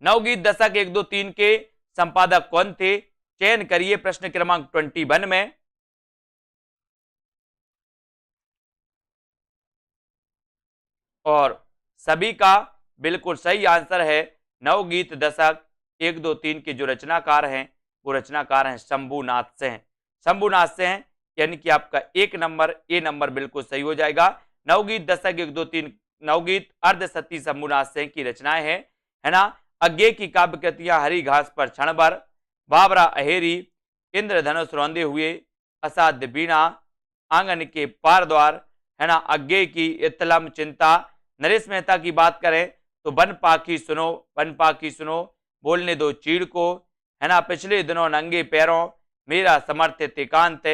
नवगीत दशक 1, 2, 3 के संपादक कौन थे? चयन करिए प्रश्न क्रमांक 21 में। और सभी का बिल्कुल सही आंसर है नवगीत दशक 1, 2, 3 के जो रचनाकार हैं वो रचनाकार हैं शंभुनाथ सिंह। शंभुनाथ सिंह यानी कि आपका एक नंबर, ए नंबर बिल्कुल सही हो जाएगा। नवगीत दशक 1, 2, 3 नवगीत अर्धसती शंभुनाथ सिंह की रचनाएं हैं, है ना। अज्ञे की काव्य कृतियां हरी घास पर क्षण भर, बाबरा अहेरी, इंद्रधनुष रौंदे हुए, असाध्य बीणा, आंगन के पार द्वार, है ना, अज्ञे की इतलम चिंता। नरेश मेहता की बात करें तो बन पाखी सुनो, बन पाखी सुनो, बोलने दो चीड़ को, है ना, पिछले दिनों नंगे पैरों, मेरा समर्थित एकांत,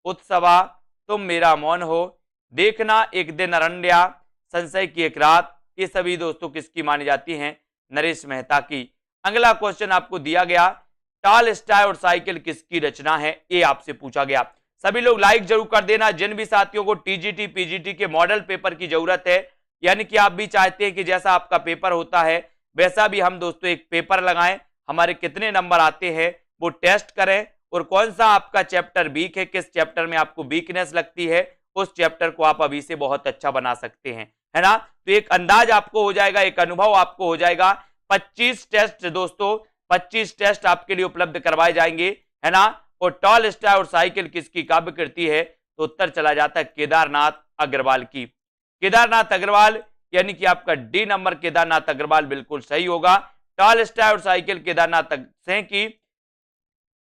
उत्सवा, तुम मेरा मौन हो, देखना एक दिन अरण्या, संशय की एक रात, ये सभी दोस्तों किसकी मानी जाती हैं? नरेश मेहता की। अगला क्वेश्चन आपको दिया गया, टॉलस्टॉय और साइकिल किसकी रचना है, ये आपसे पूछा गया। सभी लोग लाइक जरूर कर देना। जिन भी साथियों को टीजीटी पीजीटी के मॉडल पेपर की जरूरत है, यानी कि आप भी चाहते हैं कि जैसा आपका पेपर होता है वैसा भी हम दोस्तों एक पेपर लगाएं, हमारे कितने नंबर आते हैं वो टेस्ट करें, और कौन सा आपका चैप्टर वीक है, किस चैप्टर में आपको वीकनेस लगती है, उस चैप्टर को आप अभी से बहुत अच्छा बना सकते हैं, है ना। तो एक अंदाज आपको हो जाएगा, एक अनुभव आपको हो जाएगा। 25 टेस्ट दोस्तों, 25 टेस्ट आपके लिए उपलब्ध करवाए जाएंगे, है ना। और टॉलस्टॉय और साइकिल किसकी काव्य कृति है, तो उत्तर चला जाता है केदारनाथ अग्रवाल की। केदारनाथ अग्रवाल यानी कि आपका डी नंबर केदारनाथ अग्रवाल बिल्कुल सही होगा। टॉलस्टॉय और साइकिल केदारनाथ सिंह की,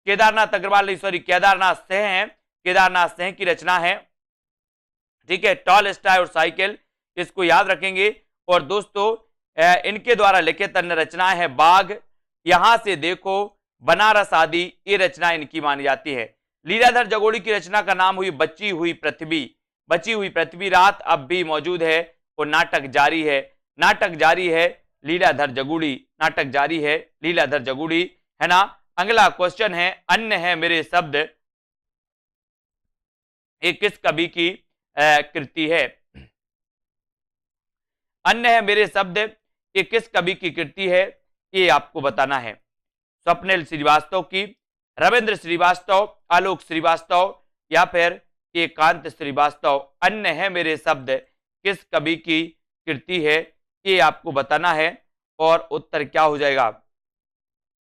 केदारनाथ अग्रवाल नहीं सॉरी केदारनाथ सिंह है, केदारनाथ सिंह की रचना है। ठीक है, टॉलस्टॉय और साइकिल इसको याद रखेंगे। और दोस्तों इनके द्वारा लिखित अन्य रचनाएं हैं बाघ, यहां से देखो, बनारस आदि, ये रचना इनकी मानी जाती है। लीलाधर जगोड़ी की रचना का नाम हुई बची हुई पृथ्वी। बची हुई पृथ्वी रात अब भी मौजूद है और नाटक जारी है। नाटक जारी है लीलाधर जगुड़ी, नाटक जारी है लीलाधर जगुड़ी, है ना। अगला क्वेश्चन है, अन्य है मेरे शब्द, ये किस कवि की कृति है? अन्य है मेरे शब्द, ये किस कवि की कृति है, ये आपको बताना है। स्वप्निल श्रीवास्तव की, रविंद्र श्रीवास्तव, आलोक श्रीवास्तव या फिर एकांत श्रीवास्तव। अन्य है मेरे शब्द किस कवि की कृति है, ये आपको बताना है। और उत्तर क्या हो जाएगा?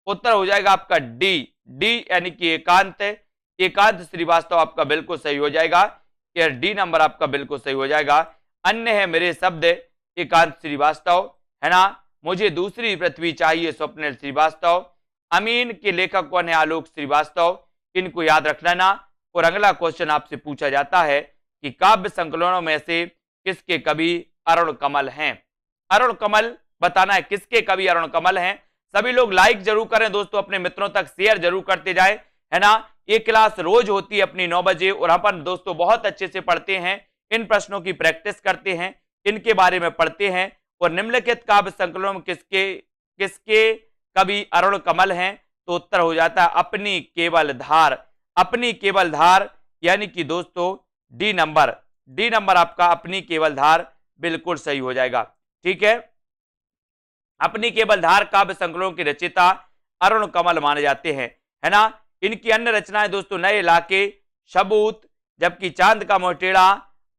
उत्तर हो जाएगा आपका डी, डी यानी कि एकांत, एकांत श्रीवास्तव आपका बिल्कुल सही हो जाएगा। यार डी नंबर आपका बिल्कुल सही हो जाएगा। अन्य है मेरे शब्द एकांत श्रीवास्तव, है ना। मुझे दूसरी पृथ्वी चाहिए, स्वप्निल श्रीवास्तव। अमीन के लेखक कौन है? आलोक श्रीवास्तव। इनको याद रख लेना। और अगला क्वेश्चन आपसे पूछा जाता है कि काव्य संकलनों में से किसके कवि अरुण कमल हैं? अरुण कमल बताना है किसके कवि अरुण कमल हैं। सभी लोग लाइक जरूर करें दोस्तों, अपने मित्रों तक शेयर जरूर करते जाए, है ना। ये क्लास रोज होती है अपनी 9 बजे और अपन दोस्तों बहुत अच्छे से पढ़ते हैं, इन प्रश्नों की प्रैक्टिस करते हैं, इनके बारे में पढ़ते हैं। और निम्नलिखित काव्य संकलनों में किसके किसके कवि अरुण कमल हैं? तो उत्तर हो जाता है अपनी केवल धार। अपनी केवल धार यानी कि दोस्तों डी नंबर, डी नंबर आपका अपनी केवल धार बिल्कुल सही हो जाएगा। ठीक है, अपनी केवल धार काव्य संकलनों के रचयिता अरुण कमल माने जाते हैं, है ना। इनकी अन्य रचनाएं दोस्तों नए इलाके, सबूत, जबकि चांद का मोटेड़ा,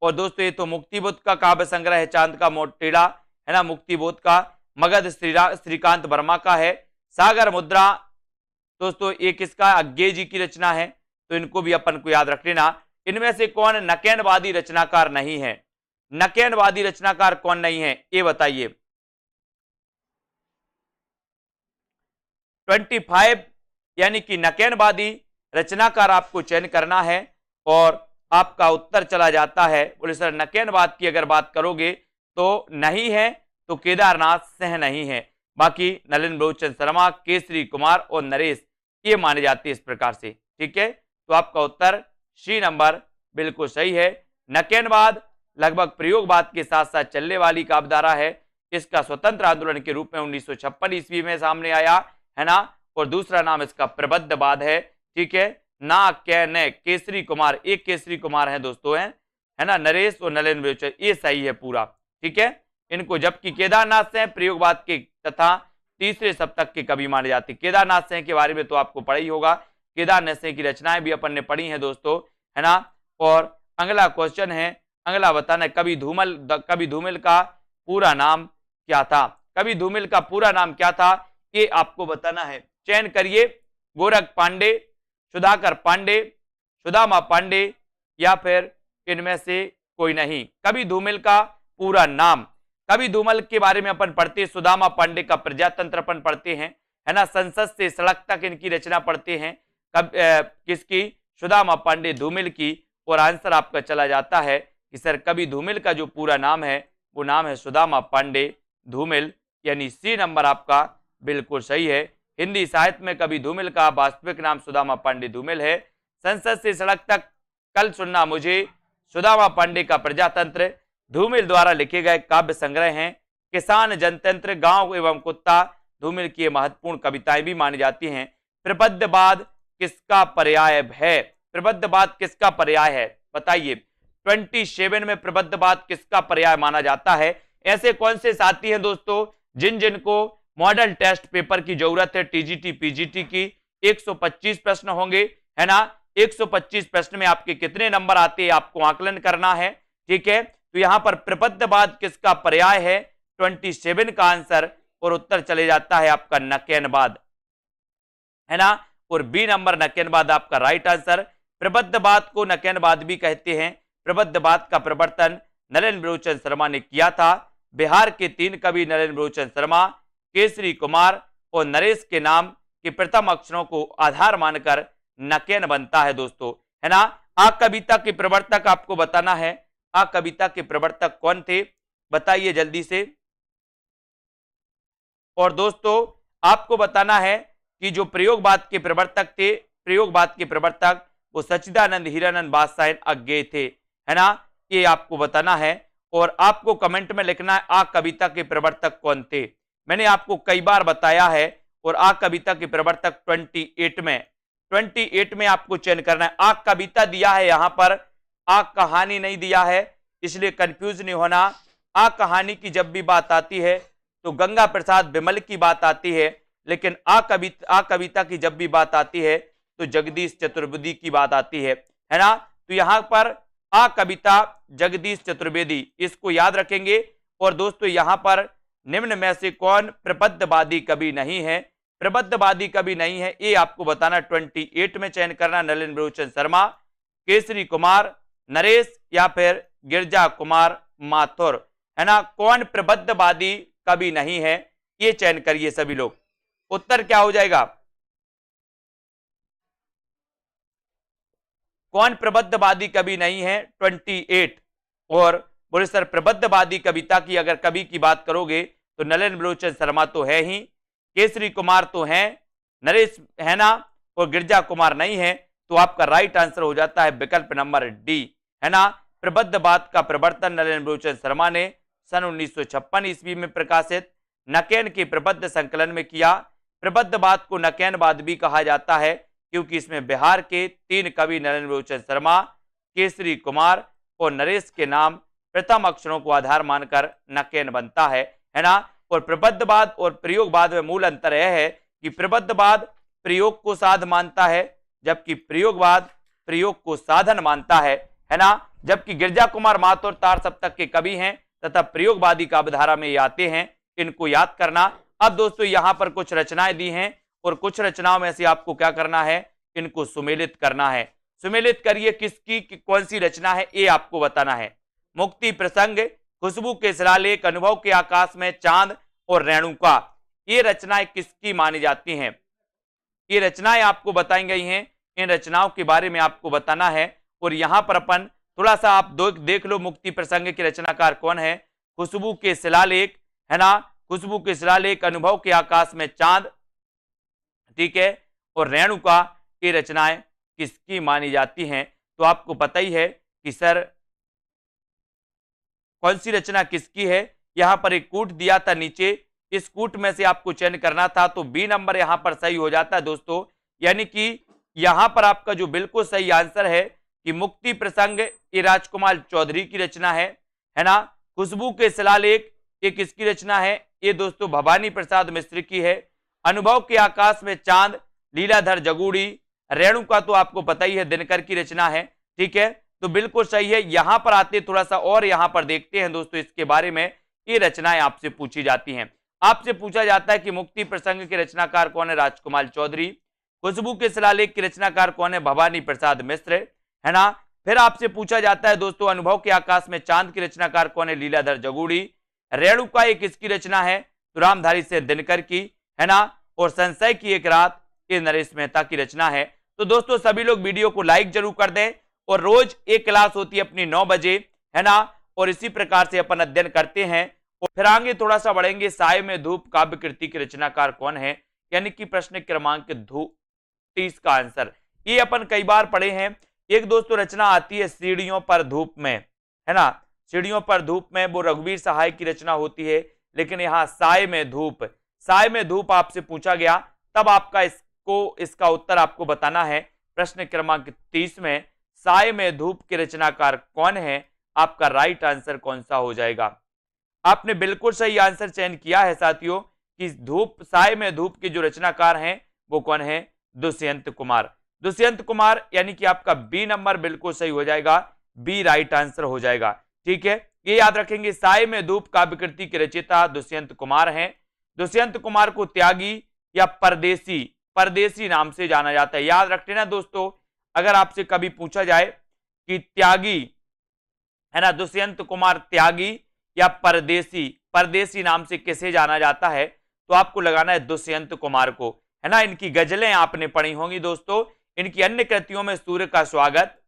और दोस्तों ये तो मुक्तिबोध का काव्य संग्रह है, चांद का मोटेड़ा, है ना, मुक्तिबोध का। मगध श्रीकांत वर्मा का है। सागर मुद्रा दोस्तों ये किसका? अज्ञे जी की रचना है, तो इनको भी अपन को याद रख लेना। इनमें से कौन नकेनवादी रचनाकार नहीं है? नकेनवादी रचनाकार कौन नहीं है, ये बताइए। 25 यानी कि नकेनवादी रचनाकार आपको चयन करना है। और आपका उत्तर चला जाता है, बोले सर नकेनवाद की अगर बात करोगे तो नहीं है, तो केदारनाथ सिंह नहीं है, बाकी नलिन बलोचन शर्मा, केसरी कुमार और नरेश ये माने जाते हैं इस प्रकार से। ठीक है, तो आपका उत्तर सी नंबर बिल्कुल सही है। नकेनवाद लगभग प्रयोगवाद के साथ साथ चलने वाली काव्यधारा है। इसका स्वतंत्र आंदोलन के रूप में 1956 ईस्वी में सामने आया, है ना। और दूसरा नाम इसका प्रबद्धवाद है। ठीक है, ना कै न केसरी कुमार, एक केसरी कुमार है दोस्तों, है ना, नरेश और नलिन बलोचन, ये सही है पूरा। ठीक है, इनको जबकि केदारनाथ सिंह प्रयोगवाद के तथा तीसरे सप्तक के कवि माने जाते। केदारनाथ सिंह के बारे में तो आपको पढ़ा ही होगा, केदारनाथ सिंह की रचनाएं भी अपन ने पढ़ी हैं दोस्तों, है ना। और अगला क्वेश्चन है, अगला बताना कवि धूमिल का पूरा नाम क्या था? कवि धूमिल का पूरा नाम क्या था, ये आपको बताना है। चयन करिए, गोरख पांडे, सुधाकर पांडे, सुदामा पांडे या फिर इनमें से कोई नहीं। कवि धूमिल का पूरा नाम, कवि धूमिल के बारे में अपन पढ़ते हैं, सुदामा पांडे का प्रजातंत्र अपन पढ़ते हैं, है ना, संसद से सड़क तक इनकी रचना पढ़ते हैं। किसकी? सुदामा पांडे धूमिल की। और आंसर आपका चला जाता है कि सर कवि धूमिल का जो पूरा नाम है वो नाम है सुदामा पांडे धूमिल, यानी सी नंबर आपका बिल्कुल सही है। हिंदी साहित्य में कवि धूमिल का वास्तविक नाम सुदामा पांडे धूमिल है। संसद से सड़क तक, कल सुनना मुझे, सुदामा पांडे का प्रजातंत्र धूमिल द्वारा लिखे गए काव्य संग्रह हैं। किसान जनतंत्र, गांव एवं कुत्ता धूमिल की महत्वपूर्ण कविताएं भी मानी जाती हैं। प्रबद्धवाद किसका पर्याय है? प्रबद्धवाद किसका पर्याय है बताइए। 27 में प्रबद्धवाद किसका पर्याय माना जाता है? ऐसे कौन से साथी हैं दोस्तों जिनको मॉडल टेस्ट पेपर की जरूरत है, टीजीटी पीजीटी की? 125 प्रश्न होंगे, है ना। 125 प्रश्न में आपके कितने नंबर आते हैं आपको आकलन करना है। ठीक है, तो यहां पर प्रबद्धवाद किसका पर्याय है? 27 का आंसर, और उत्तर चले जाता है आपका नकेनवाद, है ना। और बी नंबर नकेनवाद आपका राइट आंसर। प्रबद्धवाद को नकेनवाद भी कहते हैं। प्रबद्धवाद का प्रवर्तन नलिन बलोचन शर्मा ने किया था। बिहार के 3 कवि नलिन बलोचन शर्मा, केसरी कुमार और नरेश के नाम के प्रथम अक्षरों को आधार मानकर नकेन बनता है दोस्तों, है ना। आ कविता के प्रवर्तक आपको बताना है, आ कविता के प्रवर्तक कौन थे बताइए जल्दी से। और दोस्तों आपको बताना है कि जो प्रयोगवाद के प्रवर्तक थे, प्रयोगवाद के प्रवर्तक वो सच्चिदानंद हीरानंद बादशाह अज्ञेय थे, है ना, ये आपको बताना है। और आपको कमेंट में लिखना है आ कविता के प्रवर्तक कौन थे। मैंने आपको कई बार बताया है, और आ कविता के प्रवर्तक 28 में आपको चयन करना है। आ कविता दिया है यहां पर, आ कहानी नहीं दिया है, इसलिए कंफ्यूज नहीं होना। आ कहानी की जब भी बात आती है तो गंगा प्रसाद बिमल की बात आती है, लेकिन आ कविता की जब भी बात आती है तो जगदीश चतुर्वेदी की बात आती है ना। तो यहां पर आ कविता जगदीश चतुर्वेदी, इसको याद रखेंगे। और दोस्तों यहां पर निम्न में से कौन प्रबद्धवादी कवि नहीं है, प्रबद्धवादी कवि नहीं है, ये आपको बताना। 28 में चयन करना नलिन बलोचन शर्मा, केसरी कुमार, नरेश या फिर गिरजा कुमार माथुर, है ना। कौन प्रबद्धवादी कवि नहीं है, ये चयन करिए सभी लोग। उत्तर क्या हो जाएगा, कौन प्रबद्धवादी कवि नहीं है 28। और बोले सर प्रबद्धवादी कविता की अगर कवि की बात करोगे तो नलिन बलोचन शर्मा तो है ही, केसरी कुमार तो है, नरेश है ना, और गिरजा कुमार नहीं है। तो आपका राइट आंसर हो जाता है विकल्प नंबर डी, है ना। प्रबद्धवाद का प्रवर्तन नलिन बलोचन शर्मा ने सन 1956 ईस्वी में प्रकाशित नकेन के प्रबद्ध संकलन में किया। प्रबद्धवाद को नकेनवाद भी कहा जाता है क्योंकि इसमें बिहार के 3 कवि नलिन बलोचन शर्मा, केसरी कुमार और नरेश के नाम प्रथम अक्षरों को आधार मानकर नकेन बनता है ना। और प्रबद्धवाद और प्रयोगवाद में मूल अंतर यह है कि प्रबद्धवाद प्रयोग को साध मानता है, जबकि प्रयोगवाद प्रयोग को साधन मानता है ना। जबकि गिरजा कुमार माथुर तार सप्तक के कवि हैं तथा प्रयोगवादी काव्यधारा में ये आते हैं, इनको याद करना। अब दोस्तों यहां पर कुछ रचनाएं दी हैं और कुछ रचनाओं में से आपको क्या करना है, इनको सुमेलित करना है। सुमेलित करिए, किसकी कौन सी रचना है ये आपको बताना है। मुक्ति प्रसंग, खुशबू के शिलालेख, अनुभव के आकाश में चांद और रेणुका, ये रचनाएं किसकी मानी जाती हैं, ये रचनाएं आपको बताई गई हैं। इन रचनाओं के बारे में आपको बताना है। और यहां पर अपन थोड़ा सा आप देख लो मुक्ति प्रसंग के रचनाकार कौन है। खुशबू के शिलालेख, है ना, खुशबू के शिलालेख, अनुभव के आकाश में चांद, ठीक है, और रेणुका, ये रचनाएं किसकी मानी जाती हैं। तो आपको पता ही है कि सर कौन सी रचना किसकी है। यहां पर एक कूट दिया था नीचे, इस कूट में से आपको चयन करना था, तो बी नंबर यहां पर सही हो जाता है दोस्तों। यानी कि यहां पर आपका जो बिल्कुल सही आंसर है कि मुक्ति प्रसंग ये राजकुमार चौधरी की रचना है ना। खुशबू के शिलालेख ये किसकी रचना है, ये दोस्तों भवानी प्रसाद मिश्र की है। अनुभव के आकाश में चांद लीलाधर जगूड़ी, रेणुका तो आपको पता ही है दिनकर की रचना है, ठीक है, तो बिल्कुल सही है। यहां पर आते थोड़ा सा और यहां पर देखते हैं दोस्तों इसके बारे में, ये रचनाएं आपसे पूछी जाती हैं। आपसे पूछा जाता है कि मुक्ति प्रसंग के रचनाकार कौन है, राजकुमार चौधरी। खुशबू के शिलालेख के रचनाकार कौन है, भवानी प्रसाद मिश्र, है ना। फिर आपसे पूछा जाता है दोस्तों अनुभव के आकाश में चांद की रचनाकार कौन है, लीलाधर जगूड़ी। रेणुका एक किसकी रचना है, तो रामधारी से दिनकर की, है ना। और संशय की एक रात ये नरेश मेहता की रचना है। तो दोस्तों सभी लोग वीडियो को लाइक जरूर कर दें, और रोज एक क्लास होती है अपनी 9 बजे, है ना। और इसी प्रकार से अपन अध्ययन करते हैं। और फिर आगे थोड़ा सा बढ़ेंगे, साय में धूप काव्य कृति के रचनाकार कौन है, यानी कि प्रश्न क्रमांक 30 का आंसर। ये अपन कई बार पढ़े हैं। एक दोस्तों रचना आती है सीढ़ियों पर धूप में, है ना, सीढ़ियों पर धूप में, वो रघुवीर सहाय की रचना होती है। लेकिन यहाँ साय में धूप, साय में धूप आपसे पूछा गया, तब आपका इसका उत्तर आपको बताना है। प्रश्न क्रमांक 30 में साय में धूप के रचनाकार कौन है, आपका राइट आंसर कौन सा हो जाएगा। आपने बिल्कुल सही आंसर चयन किया है साथियों कि धूप, साय में धूप के जो रचनाकार हैं वो कौन है, दुष्यंत कुमार। दुष्यंत कुमार, यानी कि आपका बी नंबर बिल्कुल सही हो जाएगा, बी राइट आंसर हो जाएगा, ठीक है। ये याद रखेंगे, साय में धूप काव्य कृति के रचयिता दुष्यंत कुमार हैं। दुष्यंत कुमार को त्यागी या परदेसी नाम से जाना जाता है। याद रखते ना दोस्तों, अगर आपसे कभी पूछा जाए कि त्यागी, है ना, दुष्यंत कुमार त्यागी या परदेसी नाम से किसे जाना जाता है, तो आपको लगाना है दुष्यंत कुमार को, है ना। इनकी गजलें आपने पढ़ी होंगी दोस्तों। इनकी अन्य कृतियों में सूर्य का स्वागत,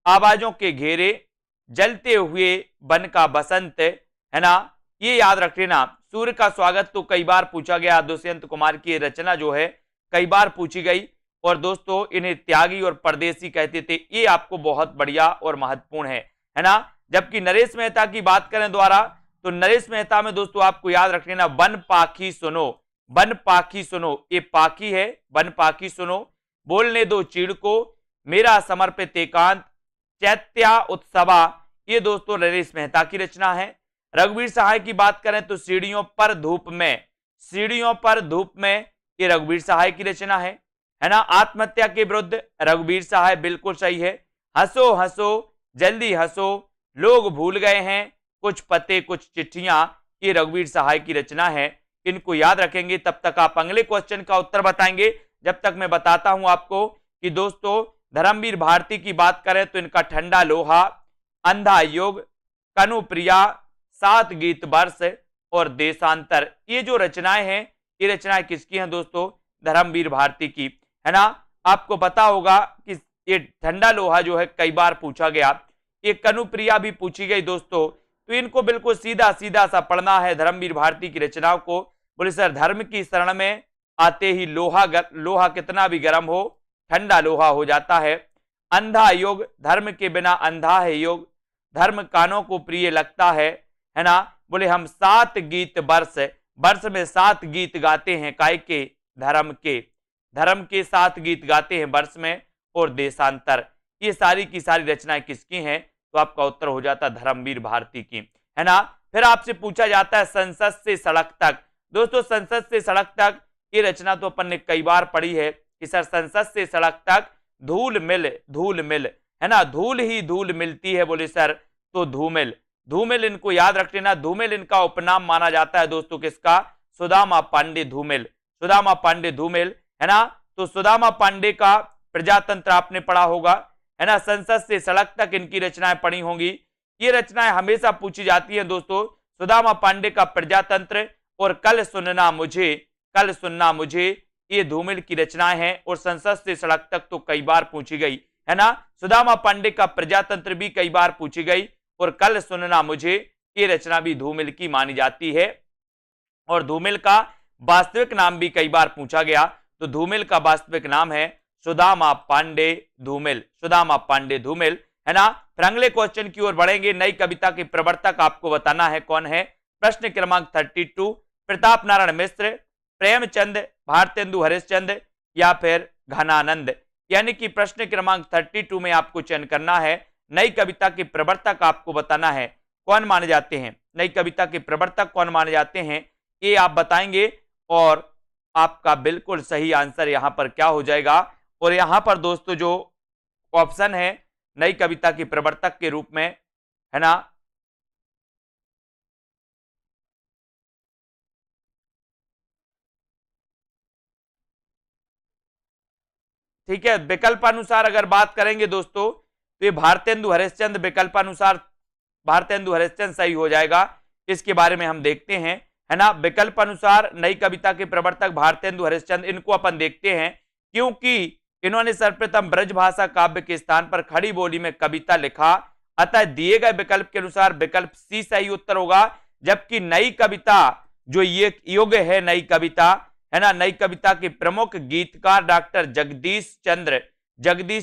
आवाजों के घेरे, जलते हुए बन का बसंत, है ना, ये याद रख लेना। सूर्य का स्वागत तो कई बार पूछा गया, दुष्यंत कुमार की रचना जो है कई बार पूछी गई। और दोस्तों इन्हें त्यागी और परदेसी कहते थे, ये आपको बहुत बढ़िया और महत्वपूर्ण है ना। जबकि नरेश मेहता की बात करें द्वारा, तो नरेश मेहता में दोस्तों आपको याद रख लेना, वन पाखी सुनो, वन पाखी सुनो, ये पाखी है, वन पाखी सुनो, बोलने दो चीड़ को, मेरा समर्पित एकांत, चैत्या उत्सवा, ये दोस्तों नरेश मेहता की रचना है। रघुवीर सहाय की बात करें तो सीढ़ियों पर धूप में, सीढ़ियों पर धूप में, ये रघुवीर सहाय की रचना है ना। आत्महत्या के विरुद्ध रघुवीर सहाय, बिल्कुल सही है। हंसो हंसो जल्दी हंसो, लोग भूल गए हैं कुछ पते कुछ चिट्ठियां, ये रघुवीर सहाय की रचना है। इनको याद रखेंगे तब तक आप अगले क्वेश्चन का उत्तर बताएंगे। जब तक मैं बताता हूं आपको कि दोस्तों धर्मवीर भारती की बात करें तो इनका ठंडा लोहा, अंधा युग, कनुप्रिया, 7 गीत वर्ष और देशांतर, ये जो रचनाएं हैं, ये रचनाएं किसकी हैं दोस्तों? धर्मवीर भारती की, है ना। आपको पता होगा कि ये ठंडा लोहा जो है कई बार पूछा गया, ये कनुप्रिया भी पूछी गई दोस्तों। तो इनको बिल्कुल सीधा सीधा सा पढ़ना है धर्मवीर भारती की रचनाओं को। बोले सर धर्म की शरण में आते ही लोहा कितना भी गर्म हो ठंडा लोहा हो जाता है। अंधा योग, धर्म के बिना अंधा है योग, धर्म कानों को प्रिय लगता है ना। बोले हम 7 गीत वर्ष, वर्ष में 7 गीत गाते हैं, काय के? धर्म के, धर्म के 7 गीत गाते हैं वर्ष में, और देशांतर, ये सारी की सारी रचनाएं किसकी हैं? तो आपका उत्तर हो जाता धर्मवीर भारती की, है ना। फिर आपसे पूछा जाता है संसद से सड़क तक। दोस्तों संसद से सड़क तक, ये रचना तो अपन ने कई बार पढ़ी है कि सर संसद से सड़क तक धूल मिल, है ना, धूल ही धूल मिलती है, बोले सर तो धूमिल, धूमिल इनको याद रख लेना। धूमिल इनका उपनाम माना जाता है दोस्तों किसका? सुदामा पांडे धूमिल, सुदामा पांडे धूमिल, है ना। तो सुदामा पांडे का प्रजातंत्र आपने पढ़ा होगा, है ना। संसद से सड़क तक इनकी रचनाएं पढ़ी होंगी। ये रचनाएं हमेशा पूछी जाती हैं दोस्तों, सुदामा पांडे का प्रजातंत्र और कल सुनना मुझे, कल सुनना मुझे, ये धूमिल की रचनाएं हैं। और संसद से सड़क तक तो कई बार पूछी गई, है ना। सुदामा पांडे का प्रजातंत्र भी कई बार पूछी गई, और कल सुनना मुझे, ये रचना भी धूमिल की मानी जाती है। और धूमिल का वास्तविक नाम भी कई बार पूछा गया, तो धूमिल का वास्तविक नाम है सुदामा पांडे धूमिल, सुदामा पांडे धूमिल, है ना। फिर अगले क्वेश्चन की ओर बढ़ेंगे। नई कविता के प्रवर्तक आपको बताना है कौन है। प्रश्न क्रमांक 32, प्रताप नारायण मिश्र, प्रेमचंद, भारतेंदु हरिश्चंद्र या फिर घनानंद। यानी कि प्रश्न क्रमांक 32 में आपको चयन करना है। नई कविता के प्रवर्तक आपको बताना है कौन माने जाते हैं, नई कविता के प्रवर्तक कौन माने जाते हैं, ये आप बताएंगे। और आपका बिल्कुल सही आंसर यहां पर क्या हो जाएगा? और यहां पर दोस्तों जो ऑप्शन है नई कविता के प्रवर्तक के रूप में, है ना, ठीक है। विकल्पानुसार अगर बात करेंगे दोस्तों तो ये भारतेंदु हरिश्चंद्र, विकल्पानुसार भारतेंदु हरिश्चंद्र सही हो जाएगा। इसके बारे में हम देखते हैं, है ना। विकल्प अनुसार नई कविता के प्रवर्तक भारतेंदु हरिश्चंद्र, इनको अपन देखते हैं क्योंकि इन्होंने सर्वप्रथम ब्रजभाषा काव्य के स्थान पर खड़ी बोली में कविता लिखा। अतः दिए गए विकल्प के अनुसार विकल्प सी सही उत्तर होगा। जबकि नई कविता जो ये युग है, नई कविता, है ना, नई कविता के प्रमुख गीतकार डॉक्टर जगदीश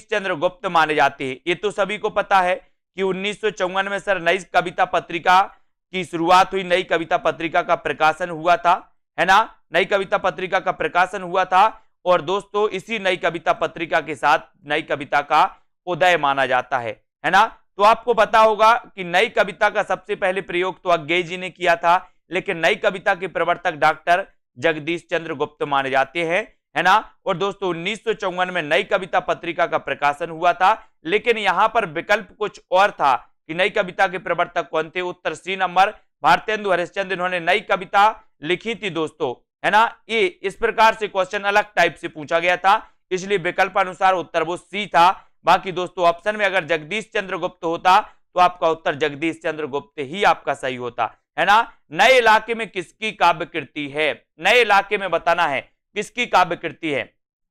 चंद्र गुप्त माने जाते हैं। ये तो सभी को पता है कि 1954 में सर नई कविता पत्रिका की शुरुआत हुई, नई कविता पत्रिका का प्रकाशन हुआ था, है ना, नई कविता पत्रिका का प्रकाशन हुआ था। और दोस्तों इसी नई कविता पत्रिका के साथ नई कविता का उदय माना जाता है ना। तो आपको पता होगा कि नई कविता का सबसे पहले प्रयोग तो अज्ञेय जी ने किया था, लेकिन नई कविता के प्रवर्तक डॉक्टर जगदीश चंद्र गुप्त माने जाते हैं, है ना। और दोस्तों 1954 में नई कविता पत्रिका का प्रकाशन हुआ था, लेकिन यहां पर विकल्प कुछ और था कि नई कविता के प्रवर्तक कौन थे। उत्तर सी नंबर भारतेंदु हरिश्चंद्र, इन्होंने नई कविता लिखी थी दोस्तों, है ना। ये इस प्रकार से क्वेश्चन अलग टाइप से पूछा गया था, इसलिए विकल्प अनुसार उत्तर वो सी था। बाकी दोस्तों ऑप्शन में अगर जगदीश चंद्र गुप्त होता तो आपका उत्तर जगदीश चंद्र गुप्त ही आपका सही होता, है ना। नए इलाके में किसकी काव्य कृति है? नए इलाके में बताना है किसकी काव्य कृति है।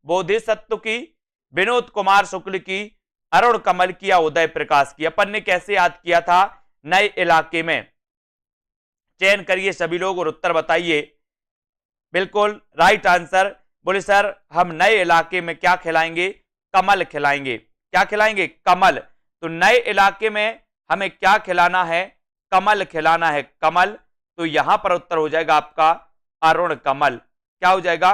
बोधिसत्व की, विनोद कुमार शुक्ल की, अरुण कमल की या उदय प्रकाश की। अपन ने कैसे याद किया था? नए इलाके में। चयन करिए सभी लोग और उत्तर बताइए। बिल्कुल राइट आंसर बोले सर हम नए इलाके में क्या खिलाएंगे, कमल खिलाएंगे। क्या खिलाएंगे, कमल। तो नए इलाके में हमें क्या खिलाना है, कमल खिलाना है, कमल। तो यहां पर उत्तर हो जाएगा आपका अरुण कमल। क्या हो जाएगा,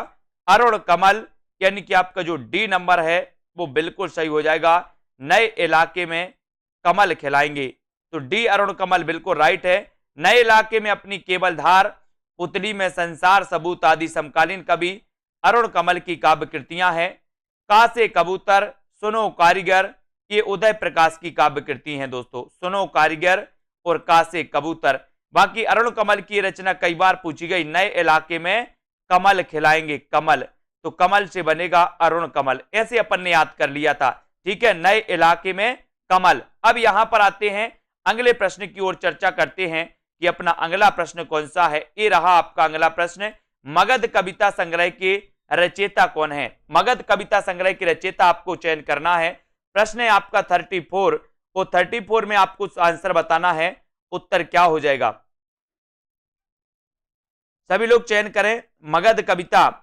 अरुण कमल। यानी कि आपका जो डी नंबर है वो बिल्कुल सही हो जाएगा, नए इलाके में कमल खिलाएंगे। तो डी अरुण कमल बिल्कुल राइट है। नए इलाके में अपनी केवल धार, पुतली में संसार सबूत आदि समकालीन कवि अरुण कमल की काव्य कृतियां हैं। का से कबूतर, सुनो कारीगर, ये उदय प्रकाश की काव्य कृति हैं दोस्तों, सुनो कारीगर और का से कबूतर। बाकी अरुण कमल की रचना कई बार पूछी गई, नए इलाके में कमल खिलाएंगे, कमल। तो कमल से बनेगा अरुण कमल, ऐसे अपन ने याद कर लिया था। ठीक है, नए इलाके में कमल। अब यहां पर आते हैं अगले प्रश्न की ओर, चर्चा करते हैं कि अपना अगला प्रश्न कौन सा है। ये रहा आपका अगला प्रश्न, मगध कविता संग्रह के रचयिता कौन है। मगध कविता संग्रह के रचयिता आपको चयन करना है। प्रश्न है आपका 34 और 34 में आपको आंसर बताना है, उत्तर क्या हो जाएगा। सभी लोग चयन करें। मगध कविता,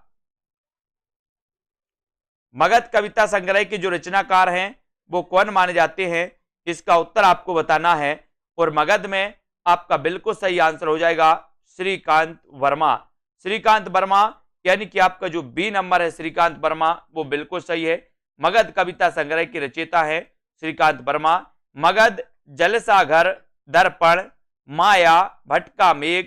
मगध कविता संग्रह के जो रचनाकार हैं वो कौन माने जाते हैं, इसका उत्तर आपको बताना है। और मगध में आपका बिल्कुल सही आंसर हो जाएगा श्रीकांत वर्मा। श्रीकांत वर्मा, यानी कि आपका जो बी नंबर है श्रीकांत वर्मा, वो बिल्कुल सही है। मगध कविता संग्रह के रचयिता है श्रीकांत वर्मा। मगध, जलसाघर, दर्पण, माया, भटका मेघ,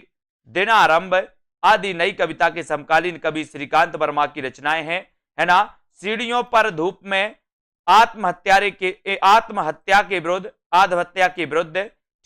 दिनारंभ आदि नई कविता के समकालीन कवि श्रीकांत वर्मा की रचनाएं हैं, है ना। सीढ़ियों पर धूप में, आत्महत्या के विरुद्ध, आत्महत्या के विरुद्ध,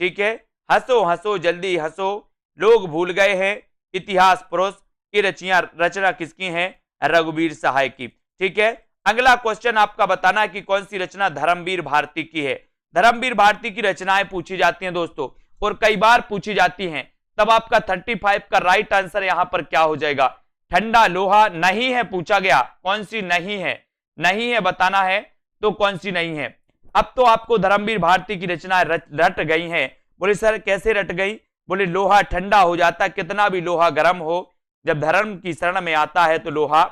ठीक है। हंसो हंसो जल्दी हंसो, लोग भूल गए हैं, इतिहास पुरुष, की रचना किसकी है, रघुवीर सहाय की। ठीक है, अगला क्वेश्चन आपका बताना है कि कौन सी रचना धर्मवीर भारती की है। धर्मवीर भारती की रचनाएं पूछी जाती हैं दोस्तों, और कई बार पूछी जाती हैं। तब आपका 35 का राइट आंसर यहां पर क्या हो जाएगा, ठंडा लोहा नहीं है पूछा गया। कौन सी नहीं है, नहीं है बताना है, तो कौन सी नहीं है। अब तो आपको धर्मवीर भारती की रचना रट गई हैं। बोले सर कैसे रट गई, बोले लोहा ठंडा हो जाता, कितना भी लोहा गर्म हो, जब धर्म की शरण में आता है तो लोहा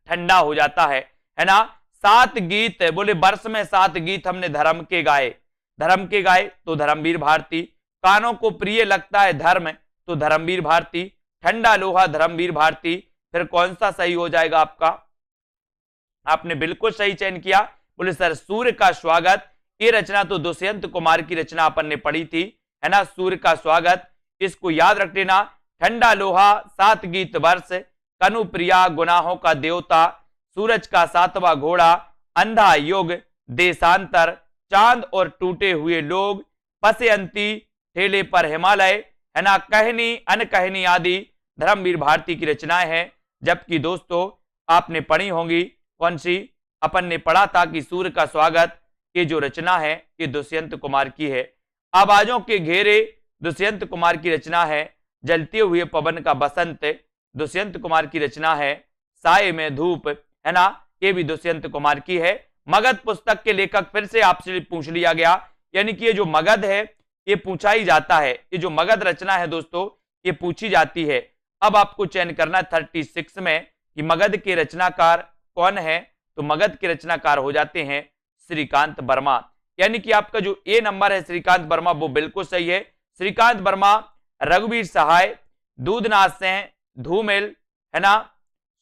ठंडा हो जाता है ना। 7 गीत, बोले वर्ष में 7 गीत हमने धर्म के गाए, धर्म के गाए तो धर्मवीर भारती। कानों को प्रिय लगता है धर्म, तो धर्मवीर भारती। ठंडा लोहा धर्मवीर भारती। फिर कौन सा सही हो जाएगा आपका, आपने बिल्कुल सही चयन किया। बोले सर सूर्य का स्वागत, ये रचना तो दुष्यंत कुमार की रचना अपन ने पढ़ी थी, है ना। सूर्य का स्वागत, इसको याद रख लेना। ठंडा लोहा, 7 गीत वर्ष, कनु प्रिया, गुनाहों का देवता, सूरज का 7वां घोड़ा, अंधा युग, देशांतर, चांद और टूटे हुए लोग, पसेअंती, ठेले पर हिमालय, है ना, कहनी अनकहनी आदि धर्मवीर भारती की रचनाएं हैं। जबकि दोस्तों आपने पढ़ी होंगी, कौन सी, अपन ने पढ़ा था कि सूर्य का स्वागत, ये जो रचना है ये दुष्यंत कुमार की है। आवाजों के घेरे, दुष्यंत कुमार की रचना है। जलते हुए पवन का बसंत, दुष्यंत कुमार की रचना है। साए में धूप, है ना, ये भी दुष्यंत कुमार की है। मगध पुस्तक के लेखक फिर से आपसे पूछ लिया गया, यानी कि ये जो मगध है ये पूछा ही जाता है, ये जो मगध रचना है दोस्तों ये पूछी जाती है। अब आपको चयन करना 36 में कि मगध के रचनाकार कौन है, तो मगध के रचनाकार हो जाते हैं श्रीकांत वर्मा। यानी कि आपका जो ए नंबर है श्रीकांत वर्मा वो बिल्कुल सही है। श्रीकांत वर्मा, रघुवीर सहाय, दूधनाथ सेन, धूमिल, है ना,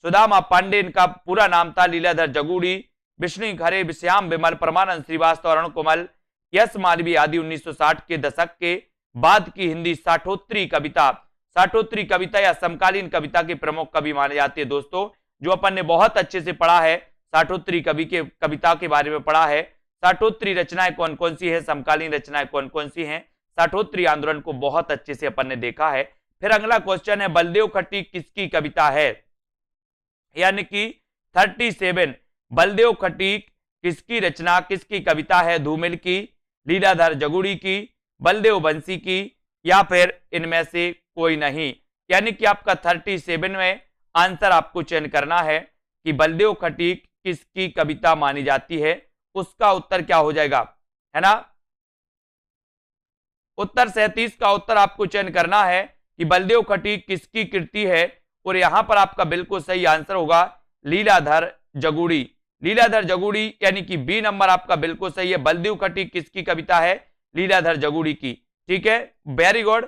सुदामा पांडे इनका पूरा नाम था, लीलाधर जगूड़ी, विष्णु खरे, श्याम विमल, परमानंद श्रीवास्तव, अरुण कुमल, यश मालवीय आदि 1960 के दशक के बाद की हिंदी साठोत्तरी कविता, साठोत्तरी कविता या समकालीन कविता के प्रमुख कवि माने जाते हैं दोस्तों। जो अपन ने बहुत अच्छे से पढ़ा है, साठोत्तरी कवि के कविता के बारे में पढ़ा है। साठोत्तरी रचनाएं कौन कौन सी है, समकालीन रचनाएं कौन कौन सी हैं, साठोत्तरी आंदोलन को बहुत अच्छे से अपन ने देखा है। फिर अगला क्वेश्चन है बलदेव खट्टिक किसकी कविता है, यानी कि 37 बलदेव खट्टिक किसकी रचना, किसकी कविता है, धूमिल की, लीलाधर जगुड़ी की, बलदेव बंसी की, या फिर इनमें से कोई नहीं। यानी कि आपका 37 में आंसर आपको चयन करना है कि बलदेव खट्टिक किसकी कविता मानी जाती है, उसका उत्तर क्या हो जाएगा, है ना। उत्तर 37 का उत्तर आपको चयन करना है कि बलदेव खट्टिक किसकी कृति है, और यहां पर आपका बिल्कुल सही आंसर होगा लीलाधर जगुड़ी। लीलाधर जगुड़ी यानी कि बी नंबर आपका बिल्कुल सही है। बलदेव खटीक किसकी कविता है? लीलाधर जगुड़ी की। ठीक है, वेरी गुड।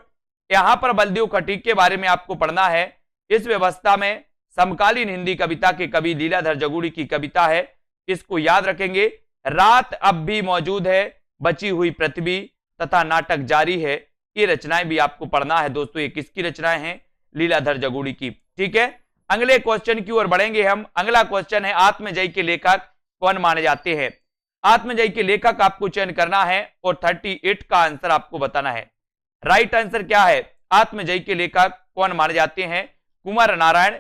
यहां पर बलदेव खटीक के बारे में आपको पढ़ना है। इस व्यवस्था में समकालीन हिंदी कविता के कवि लीलाधर जगुड़ी की कविता है, इसको याद रखेंगे। रात अब भी मौजूद है, बची हुई पृथ्वी तथा नाटक जारी है, ये रचनाएं भी आपको पढ़ना है दोस्तों। ये किसकी रचनाएं हैं? लीलाधर जगुड़ी की। ठीक है, अगले क्वेश्चन की ओर बढ़ेंगे हम। अगला क्वेश्चन है आत्मजयी के लेखक कौन माने जाते हैं? आत्मजयी के लेखक आपको चयन करना है और 38 का आंसर आपको बताना है। राइट आंसर क्या है? आत्मजयी के लेखक कौन माने जाते हैं? कुंवर नारायण,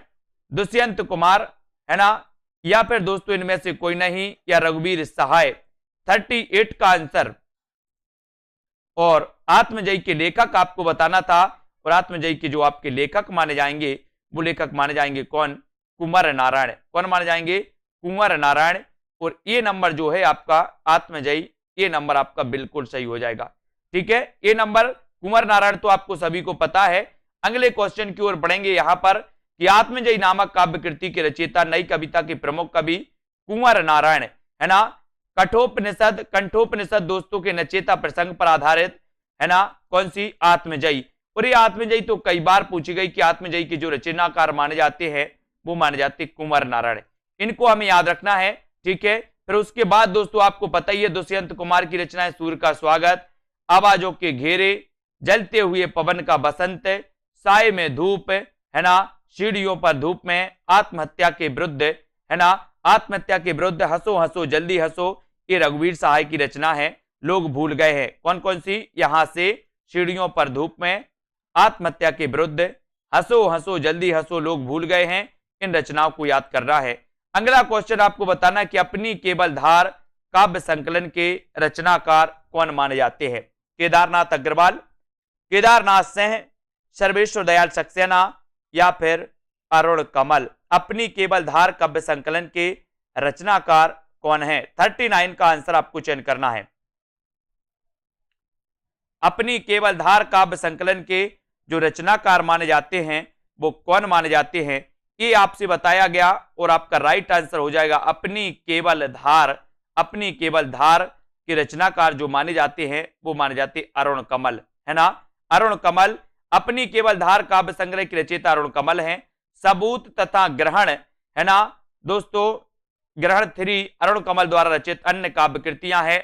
दुष्यंत कुमार, है ना, या फिर दोस्तों इनमें से कोई नहीं, या रघुवीर सहाय। 38 का आंसर। और आत्मजयी के लेखक आपको बताना था, और आत्मजयी के जो आपके लेखक माने जाएंगे वो लेखक माने जाएंगे कौन? कुंवर नारायण। कौन माने जाएंगे? कुंवर नारायण। और ये नंबर जो है आपका आत्मजयी, ये नंबर आपका बिल्कुल सही हो जाएगा। ठीक है, ये नंबर कुंवर नारायण तो आपको सभी को पता है। अगले क्वेश्चन की ओर बढ़ेंगे यहां पर कि आत्मजयी नामक काव्य कृति के रचयिता, नई कविता के प्रमुख कवि कुंवर नारायण, है ना। कंठोपनिषद दोस्तों के नचेता प्रसंग पर आधारित, है ना, कौन सी? आत्मजयी। और ये आत्मजयी तो कई बार पूछी गई कि आत्मजयी के जो रचनाकार माने जाते हैं वो माने जाते हैं कुंवर नारायण। इनको हमें याद रखना है। ठीक है, फिर उसके बाद दोस्तों आपको पता ही है दुष्यंत कुमार की रचना है सूर्य का स्वागत, आवाजों के घेरे, जलते हुए पवन का बसंत, साय में धूप, है ना, सीढ़ियों पर धूप में, आत्महत्या के विरुद्ध, है ना, आत्महत्या के विरुद्ध, हंसो हंसो जल्दी हंसो, ये रघुवीर सहाय की रचना है। लोग भूल गए हैं, कौन कौन सी? यहां से सीढ़ियों पर धूप में, आत्महत्या के विरुद्ध, हंसो हंसो जल्दी हंसो, लोग भूल गए हैं। इन रचनाओं को याद करना है। अगला क्वेश्चन आपको बताना है कि अपनी केवल धार काव्य संकलन के रचनाकार कौन माने जाते हैं? केदारनाथ अग्रवाल, केदारनाथ सिंह, सर्वेश्वर दयाल सक्सेना, या फिर अरुण कमल। अपनी केवल धार काव्य संकलन के रचनाकार कौन है? 39 का आंसर आपको चयन करना है। अपनी केवल धार काव्य संकलन के जो रचनाकार माने जाते हैं वो कौन माने जाते हैं, ये आपसे बताया गया और आपका राइट आंसर हो जाएगा अपनी केवल धार। अपनी केवल धार के रचनाकार जो माने जाते हैं वो माने जाते हैं अरुण कमल, है ना, अरुण कमल। अपनी केवल धार काव्य संग्रह की रचयिता अरुण कमल हैं। सबूत तथा ग्रहण, है ना दोस्तों, ग्रहण 3 अरुण कमल द्वारा रचित अन्य काव्य कृतियां हैं।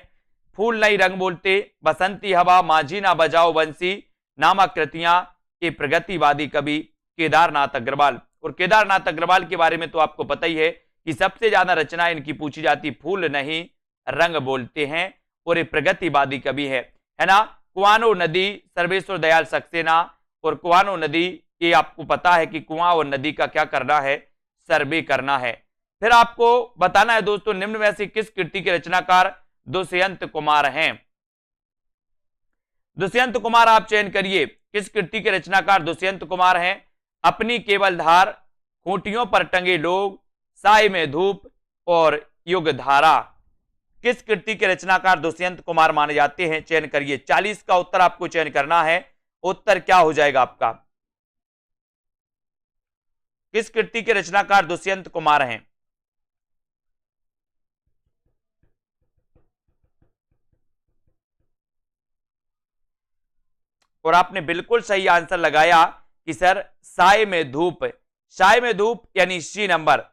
फूल नहीं रंग बोलते, बसंती हवा, माझी ना बजाओ बंसी नामक कृतियां के प्रगतिवादी कवि केदारनाथ अग्रवाल। और केदारनाथ अग्रवाल के बारे में तो आपको पता ही है कि सबसे ज्यादा रचनाएं इनकी पूछी जाती फूल नहीं रंग बोलते हैं, और ये प्रगतिवादी कवि है ना। कुआनो नदी, सर्वेश्वर दयाल सक्सेना। और कुआनो नदी, ये आपको पता है कि कुआं और नदी का क्या करना है? सर्वे करना है। फिर आपको बताना है दोस्तों निम्न में से किस कृति के रचनाकार दुष्यंत कुमार हैं? दुष्यंत कुमार आप चयन करिए, किस कृति के रचनाकार दुष्यंत कुमार हैं? अपनी केवल धार, खूंटियों पर टंगे लोग, साय में धूप और युग धारा। किस कृति के रचनाकार दुष्यंत कुमार माने जाते हैं? चयन करिए। 40 का उत्तर आपको चयन करना है। उत्तर क्या हो जाएगा आपका? किस कृति के रचनाकार दुष्यंत कुमार हैं? और आपने बिल्कुल सही आंसर लगाया कि सर साय में धूप। साय में धूप यानी सी नंबर।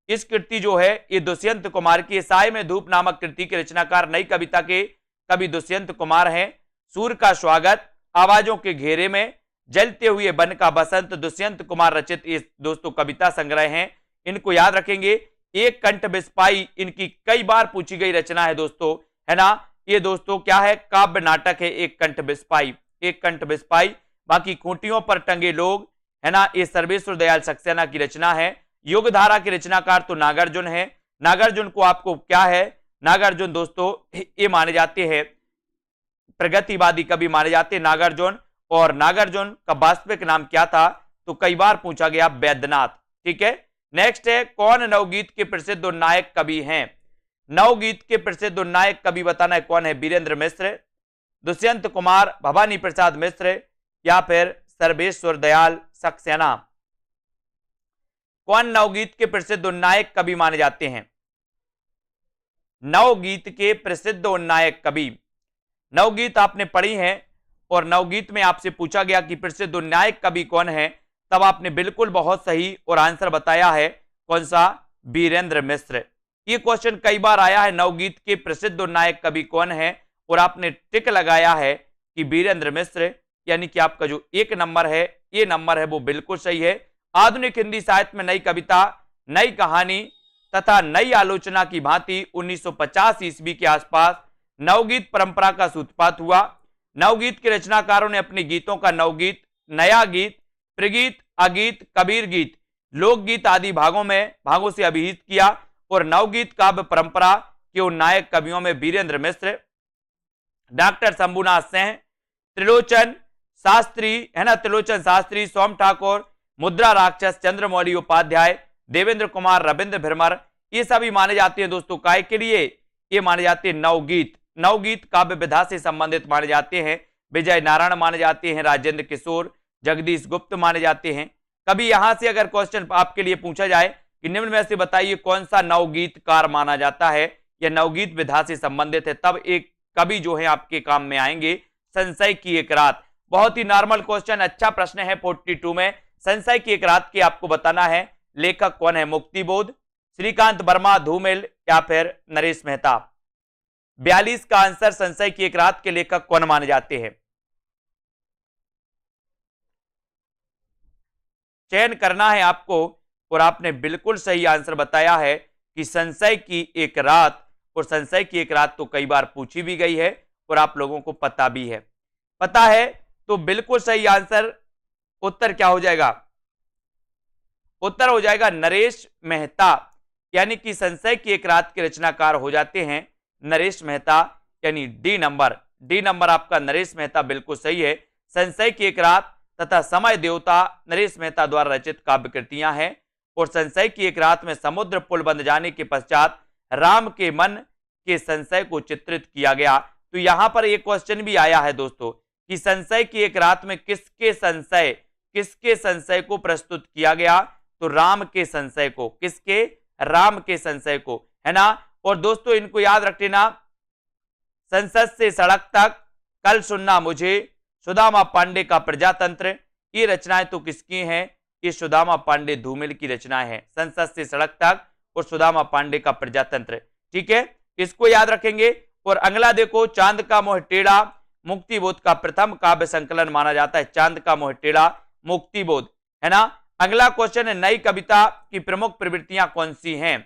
इस कृति जो है ये दुष्यंत कुमार की। साय में धूप नामक कृति के रचनाकार नई कविता के कवि दुष्यंत कुमार हैं। सूर्य का स्वागत, आवाजों के घेरे में, जलते हुए वन का बसंत दुष्यंत कुमार रचित इस दोस्तों कविता संग्रह हैं। इनको याद रखेंगे। एक कंठ बिस्पाई इनकी कई बार पूछी गई रचना है दोस्तों, है ना। ये दोस्तों क्या है? काव्य नाटक है एक कंठ बिस्पाई। एक कंठ बिस्पाई। बाकी खूंटियों पर टंगे लोग, है ना, ये सर्वेश्वर दयाल सक्सेना की रचना है। युग धारा के रचनाकार तो नागार्जुन है। नागार्जुन को आपको क्या है? नागार्जुन दोस्तों ये माने जाते हैं प्रगतिवादी कवि माने जाते हैं नागार्जुन। और नागार्जुन का वास्तविक नाम क्या था? तो कई बार पूछा गया, वैद्यनाथ। ठीक है, नेक्स्ट है कौन नवगीत के प्रसिद्ध और नायक कवि हैं? नवगीत के प्रसिद्ध और नायक कवि बताना है कौन है? वीरेंद्र मिश्र, दुष्यंत कुमार, भवानी प्रसाद मिश्र, या फिर सर्वेश्वर दयाल सक्सेना। कौन नवगीत के प्रसिद्ध उन्नायक कवि माने जाते हैं? नवगीत के प्रसिद्ध उन्नायक कवि। नवगीत आपने पढ़ी है और नवगीत में आपसे पूछा गया कि प्रसिद्ध उन्नायक कवि कौन है, तब आपने बिल्कुल बहुत सही और आंसर बताया है। कौन सा? बीरेंद्र मिश्र। ये क्वेश्चन कई बार आया है, नवगीत के प्रसिद्ध उन्नायक कवि कौन है, और आपने टिक लगाया है कि बीरेंद्र मिश्र, यानी कि आपका जो एक नंबर है, ये नंबर है वो बिल्कुल सही है। आधुनिक हिंदी साहित्य में नई कविता, नई कहानी तथा नई आलोचना की भांति 1950 ईस्वी के आसपास नवगीत परंपरा का सूत्रपात हुआ। नवगीत के रचनाकारों ने अपने गीतों का नवगीत, नया गीत, प्रगीत, अगीत, कबीर गीत, लोकगीत आदि भागों से अभिहित किया, और नवगीत काव्य परंपरा के उन्नायक कवियों में बीरेंद्र मिश्र, डॉक्टर शंभुनाथ सेन, त्रिलोचन शास्त्री, है ना, त्रिलोचन शास्त्री, सोम ठाकुर, मुद्रा राक्षस, चंद्रमौली उपाध्याय, देवेंद्र कुमार, रविंद्र भ्रमर, ये सभी माने जाते हैं दोस्तों काय के लिए? ये माने जाते हैं नवगीत। नवगीत काव्य विधा से संबंधित माने जाते हैं। विजय नारायण माने जाते हैं, राजेंद्र किशोर, जगदीश गुप्त माने जाते हैं। कभी यहां से अगर क्वेश्चन आपके लिए पूछा जाए कि निम्न में से बताइए कौन सा नवगीतकार माना जाता है या नवगीत विधा से संबंधित है, तब एक कवि जो है आपके काम में आएंगे। संशय की एक रात, बहुत ही नॉर्मल क्वेश्चन, अच्छा प्रश्न है 42 में। संशय की एक रात की आपको बताना है लेखक कौन है? मुक्तिबोध, श्रीकांत वर्मा, धूमिल या फिर नरेश मेहता। 42 का आंसर संशय की एक रात के लेखक कौन माने जाते हैं? चयन करना है आपको, और आपने बिल्कुल सही आंसर बताया है कि संशय की एक रात। और संशय की एक रात तो कई बार पूछी भी गई है और आप लोगों को पता भी है। पता है तो बिल्कुल सही आंसर, उत्तर क्या हो जाएगा? उत्तर हो जाएगा नरेश मेहता, यानी कि संशय की एक रात के रचनाकार हो जाते हैं नरेश मेहता, यानी डी नंबर आपका नरेश मेहता बिल्कुल सही है। संशय की एक रात तथा समय देवता नरेश मेहता द्वारा रचित काव्य कृतियां हैं। और संशय की एक रात में समुद्र पुल बंध जाने के पश्चात राम के मन के संशय को चित्रित किया गया। तो यहां पर एक क्वेश्चन भी आया है दोस्तों कि संशय की एक रात में किसके संशय को प्रस्तुत किया गया? तो राम के संशय को। किसके? राम के संशय को, है ना। और दोस्तों इनको याद रख लेना, संसद से सड़क तक, कल सुनना मुझे, सुदामा पांडे का प्रजातंत्र, ये रचनाएं तो किसकी हैं? ये सुदामा पांडे धूमिल की रचनाएं हैं। संसद से सड़क तक और सुदामा पांडे का प्रजातंत्र, ठीक है, इसको याद रखेंगे। और अगला देखो, चांद का मोह टेढ़ा मुक्तिबोध का प्रथम काव्य संकलन माना जाता है। चांद का मोह टेढ़ा मुक्तिबोध, है ना। अगला क्वेश्चन है, नई कविता की प्रमुख प्रवृत्तियां कौन सी हैं?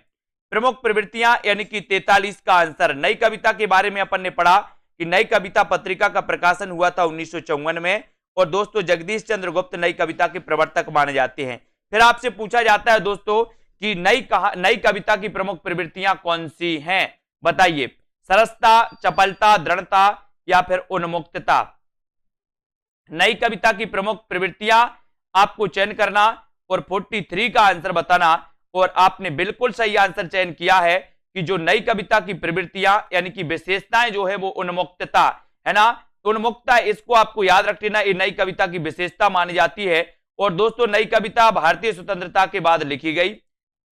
प्रमुख प्रवृत्तियां यानी कि 43 का आंसर। नई कविता के बारे में अपन ने पढ़ा कि नई कविता पत्रिका का प्रकाशन हुआ था 1954 में, और दोस्तों जगदीश चंद्र गुप्त नई कविता के प्रवर्तक माने जाते हैं। फिर आपसे पूछा जाता है दोस्तों कि नई कविता की प्रमुख प्रवृत्तियां कौन सी हैं? बताइए, सरसता, चपलता, दृढ़ता या फिर उन्मुक्तता। नई कविता की प्रमुख प्रवृत्तियां आपको चयन करना और 43 का आंसर बताना। और आपने बिल्कुल सही आंसर चयन किया है कि जो नई कविता की प्रवृत्तियां यानी कि विशेषताएं जो है वो उन्मुक्तता, है ना। उन्मुक्तता, इसको आपको याद रख लेना, ये नई कविता की विशेषता मानी जाती है। और दोस्तों नई कविता भारतीय स्वतंत्रता के बाद लिखी गई।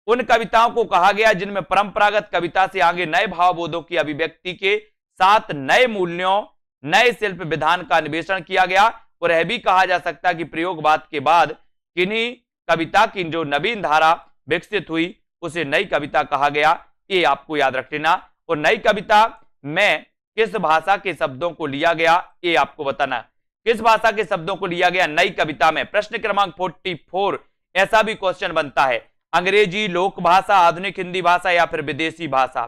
उन कविताओं को कहा गया जिनमें परंपरागत कविता से आगे नए भावबोधों की अभिव्यक्ति के साथ नए मूल्यों, नए शिल्प विधान का अन्वेषण किया गया। और यह भी कहा जा सकता है कि प्रयोगवाद के बाद किन्हीं कविता की जो नवीन धारा विकसित हुई उसे नई कविता कहा गया, ये आपको याद रख लेना। और नई कविता में किस भाषा के शब्दों को लिया गया, ये आपको बताना। किस भाषा के शब्दों को लिया गया नई कविता में? प्रश्न क्रमांक 44 ऐसा भी क्वेश्चन बनता है। अंग्रेजी, लोक भाषा, आधुनिक हिंदी भाषा या फिर विदेशी भाषा।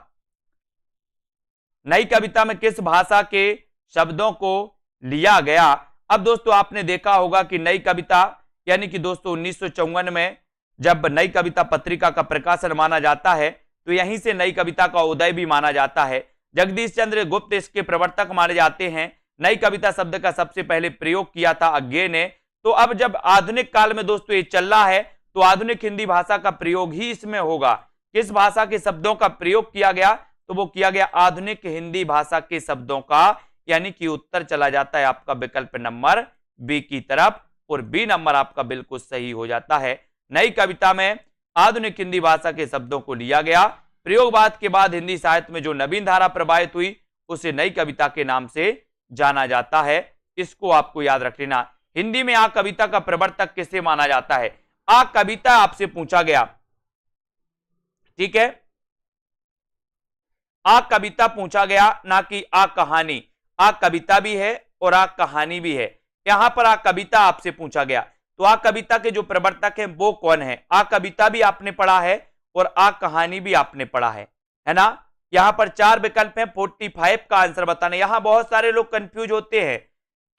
नई कविता में किस भाषा के शब्दों को लिया गया? अब दोस्तों आपने देखा होगा कि नई कविता यानी कि दोस्तों 1954 में जब नई कविता पत्रिका का प्रकाशन माना जाता है, तो यहीं से नई कविता का उदय भी माना जाता है। जगदीश चंद्र गुप्त इसके प्रवर्तक माने जाते हैं। नई कविता शब्द का सबसे पहले प्रयोग किया था अज्ञे ने। तो अब जब आधुनिक काल में दोस्तों ये चल रहा है, तो आधुनिक हिंदी भाषा का प्रयोग ही इसमें होगा। किस भाषा के शब्दों का प्रयोग किया गया? तो वो किया गया आधुनिक हिंदी भाषा के शब्दों का, यानी कि उत्तर चला जाता है आपका विकल्प नंबर बी की तरफ, और बी नंबर आपका बिल्कुल सही हो जाता है। नई कविता में आधुनिक हिंदी भाषा के शब्दों को लिया गया। प्रयोगवाद के बाद हिंदी साहित्य में जो नवीन धारा प्रवाहित हुई उसे नई कविता के नाम से जाना जाता है। इसको आपको याद रख लेना। हिंदी में आ कविता का प्रवर्तक किसे माना जाता है? आ कविता आपसे पूछा गया, ठीक है, आ कविता पूछा गया, ना कि आ कहानी। आ कविता भी है और आ कहानी भी है। यहां पर आ कविता आपसे पूछा गया, तो आ कविता के जो प्रवर्तक है वो कौन है? आ कविता भी आपने पढ़ा है और आ कहानी भी आपने पढ़ा है ना। यहां पर 4 विकल्प हैं, 45 का आंसर बताना। यहां बहुत सारे लोग कंफ्यूज होते हैं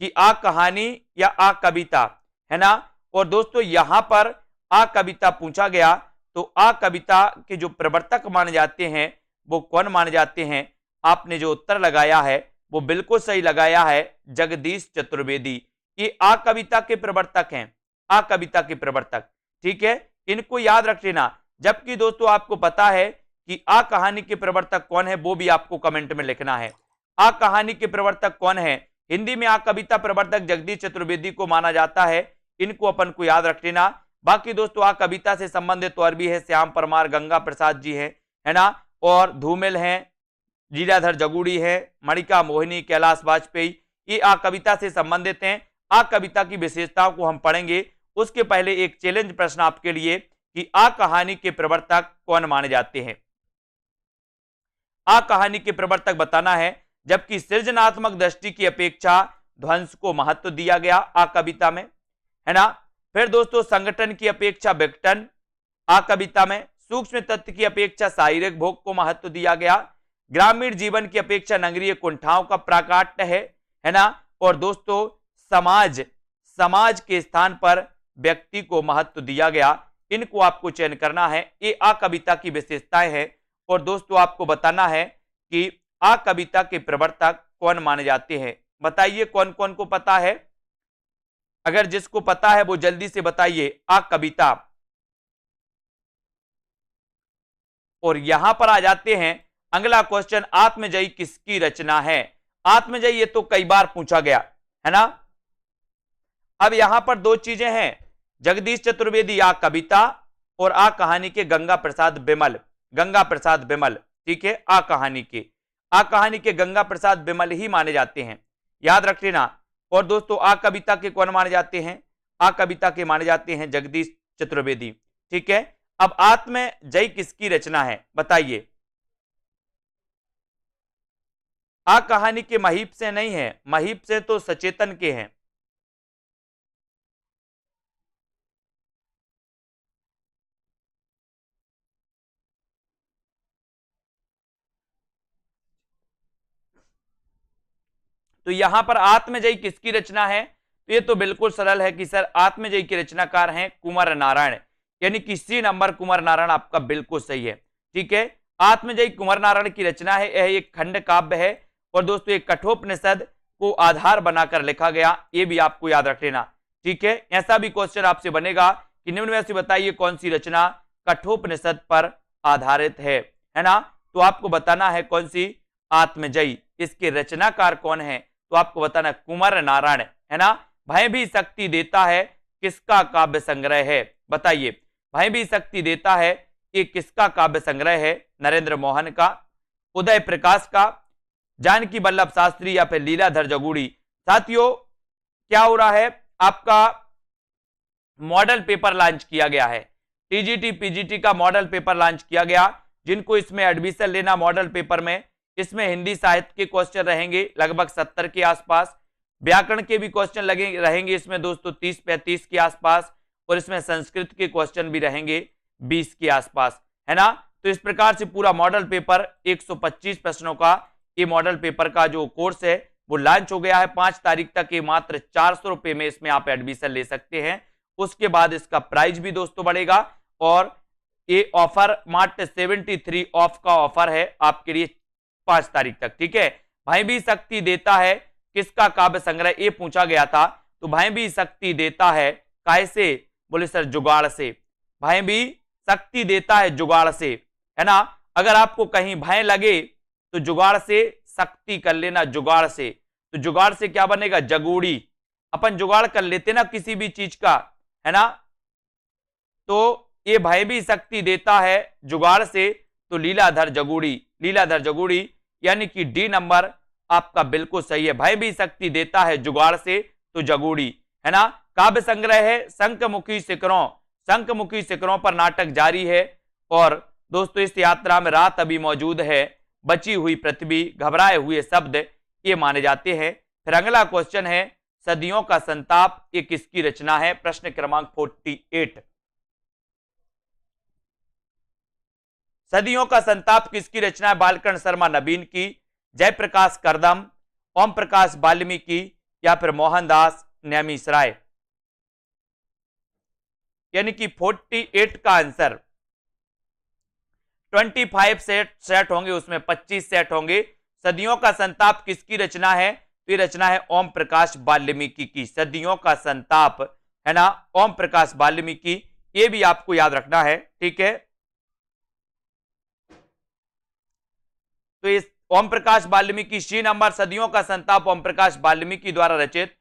कि आ कहानी या आ कविता, है ना। और दोस्तों यहां पर आ कविता पूछा गया, तो आ कविता के जो प्रवर्तक माने जाते हैं वो कौन माने जाते हैं? आपने जो उत्तर लगाया है वो बिल्कुल सही लगाया है, जगदीश चतुर्वेदी। ये आ कविता के प्रवर्तक हैं, आ कविता के प्रवर्तक, ठीक है, इनको याद रख लेना। जबकि दोस्तों आपको पता है कि आ कहानी के प्रवर्तक कौन है, वो भी आपको कमेंट में लिखना है। आ कहानी के प्रवर्तक कौन है? हिंदी में आ कविता प्रवर्तक जगदीश चतुर्वेदी को माना जाता है। इनको अपन को याद रख लेना। बाकी दोस्तों आ कविता से संबंधित और भी है, श्याम परमार, गंगा प्रसाद जी है ना, और धूमिल हैं, लीलाधर जगूड़ी है, मणिका मोहिनी, कैलाश वाजपेयी, ये आ कविता से संबंधित हैं। आ कविता की विशेषताओं को हम पढ़ेंगे। उसके पहले एक चैलेंज प्रश्न आपके लिए कि आ कहानी के प्रवर्तक कौन माने जाते हैं? आ कहानी के प्रवर्तक बताना है, जबकि सृजनात्मक दृष्टि की अपेक्षा ध्वंस को महत्व दिया गया आ कविता में, है ना। फिर दोस्तों संगठन की अपेक्षा विघटन आ कविता में, सूक्ष्म तत्व की अपेक्षा शारीरिक भोग को महत्व दिया गया, ग्रामीण जीवन की अपेक्षा नगरीय कुंठाओं का प्राकाट्य है ना। और दोस्तों समाज के स्थान पर व्यक्ति को महत्व दिया गया। इनको आपको चयन करना है, ये आ कविता की विशेषताएं हैं। और दोस्तों आपको बताना है कि आ कविता के प्रवर्तक कौन माने जाते हैं। बताइए कौन कौन को पता है? अगर जिसको पता है वो जल्दी से बताइए आ कविता। और यहां पर आ जाते हैं अगला क्वेश्चन, आत्मजयी किसकी रचना है? आत्मजयी ये तो कई बार पूछा गया, है ना। अब यहां पर दो चीजें हैं, जगदीश चतुर्वेदी आ कविता और आ कहानी के गंगा प्रसाद बिमल, ठीक है। आ कहानी के गंगा प्रसाद बिमल ही माने जाते हैं, याद रख लेना। और दोस्तों आ कविता के कौन माने जाते हैं? आ कविता के माने जाते हैं जगदीश चतुर्वेदी, ठीक है। अब आत्मजयी किसकी रचना है बताइए? आ कहानी के महीप से नहीं है, महीप से तो सचेतन के हैं। तो यहां पर आत्मजयी किसकी रचना है? तो ये तो बिल्कुल सरल है कि सर आत्मजयी के रचनाकार हैं कुमार नारायण, यानी कि सी नंबर कुमार नारायण आपका बिल्कुल सही है, ठीक है। आत्मजयी कुमार नारायण की रचना है, यह एक खंड काव्य है। और दोस्तों एक कठोपनिषद को आधार बनाकर लिखा गया, ये भी आपको याद रख लेना, ठीक है। ऐसा भी क्वेश्चन आपसे बनेगा कि निम्न में से बताइए कौन सी रचना कठोपनिषद पर आधारित है ना। तो आपको बताना है कौन सी? आत्मजयी। इसके रचनाकार कौन है? तो आपको बताना कुमार नारायण, है ना। भय भी शक्ति देता है किसका काव्य संग्रह है? बताइए, भय भी शक्ति देता है ये किसका काव्य संग्रह है? नरेंद्र मोहन का, उदय प्रकाश का, जानकी वल्लभ शास्त्री या फिर लीलाधर जगूड़ी? साथियों क्या हो रहा है, आपका मॉडल पेपर लॉन्च किया गया है, टीजीटी पीजीटी का मॉडल पेपर लॉन्च किया गया। जिनको इसमें एडमिशन लेना मॉडल पेपर में, इसमें हिंदी साहित्य के क्वेश्चन रहेंगे लगभग 70 के आसपास, व्याकरण के भी क्वेश्चन रहेंगे इसमें दोस्तों 30-35 के आसपास, और इसमें संस्कृत के क्वेश्चन भी रहेंगे 20 के आसपास, है ना। तो इस प्रकार से पूरा मॉडल पेपर 125 प्रश्नों का ये मॉडल पेपर का जो कोर्स है वो लॉन्च हो गया है। 5 तारीख तक ये मात्र 400 रुपए में इसमें आप एडमिशन ले सकते हैं। उसके बाद इसका प्राइस भी दोस्तों बढ़ेगा, और ये ऑफर मात्र 73 ऑफ का ऑफर है आपके लिए 5 तारीख तक, ठीक है। भाई भी शक्ति देता है किसका काव्य संग्रह, ये पूछा गया था। तो भाई भी शक्ति देता है कैसे? बोले सर जुगाड़ से। भाई भी शक्ति देता है जुगाड़ से, है ना। अगर आपको कहीं भय लगे तो जुगाड़ से शक्ति कर लेना, जुगाड़ से। तो जुगाड़ से क्या बनेगा? जगूड़ी। अपन जुगाड़ कर लेते ना किसी भी चीज का, है ना। तो ये भय भी शक्ति देता है जुगाड़ से, तो लीलाधर जगूड़ी, लीलाधर जगूड़ी, यानी कि डी नंबर आपका बिल्कुल सही है। भय भी शक्ति देता है जुगाड़ से, तो जगूड़ी है ना। काव्य संग्रह है शंखमुखी शिखरों, शंखमुखी शिखरों पर नाटक जारी है। और दोस्तों इस यात्रा में रात अभी मौजूद है, बची हुई पृथ्वी, घबराए हुए शब्द, ये माने जाते हैं। फिर अगला क्वेश्चन है सदियों का संताप, ये किसकी रचना है? प्रश्न क्रमांक 48। सदियों का संताप किसकी रचना है? बालकर्ण शर्मा नवीन की, जयप्रकाश करदम, ओम प्रकाश वाल्मीकि, या फिर मोहनदास नेमिशराय। यानी कि 48 का आंसर 25 सेट होंगे, उसमें 25 सेट होंगे। सदियों का संताप किसकी रचना है? तो ये रचना है ओम प्रकाश वाल्मीकि की। सदियों का संताप है ना, ओम प्रकाश वाल्मीकि, ये भी आपको याद रखना है, ठीक है। तो इस ओम प्रकाश वाल्मीकि सी नंबर, सदियों का संताप ओम प्रकाश वाल्मीकि द्वारा रचित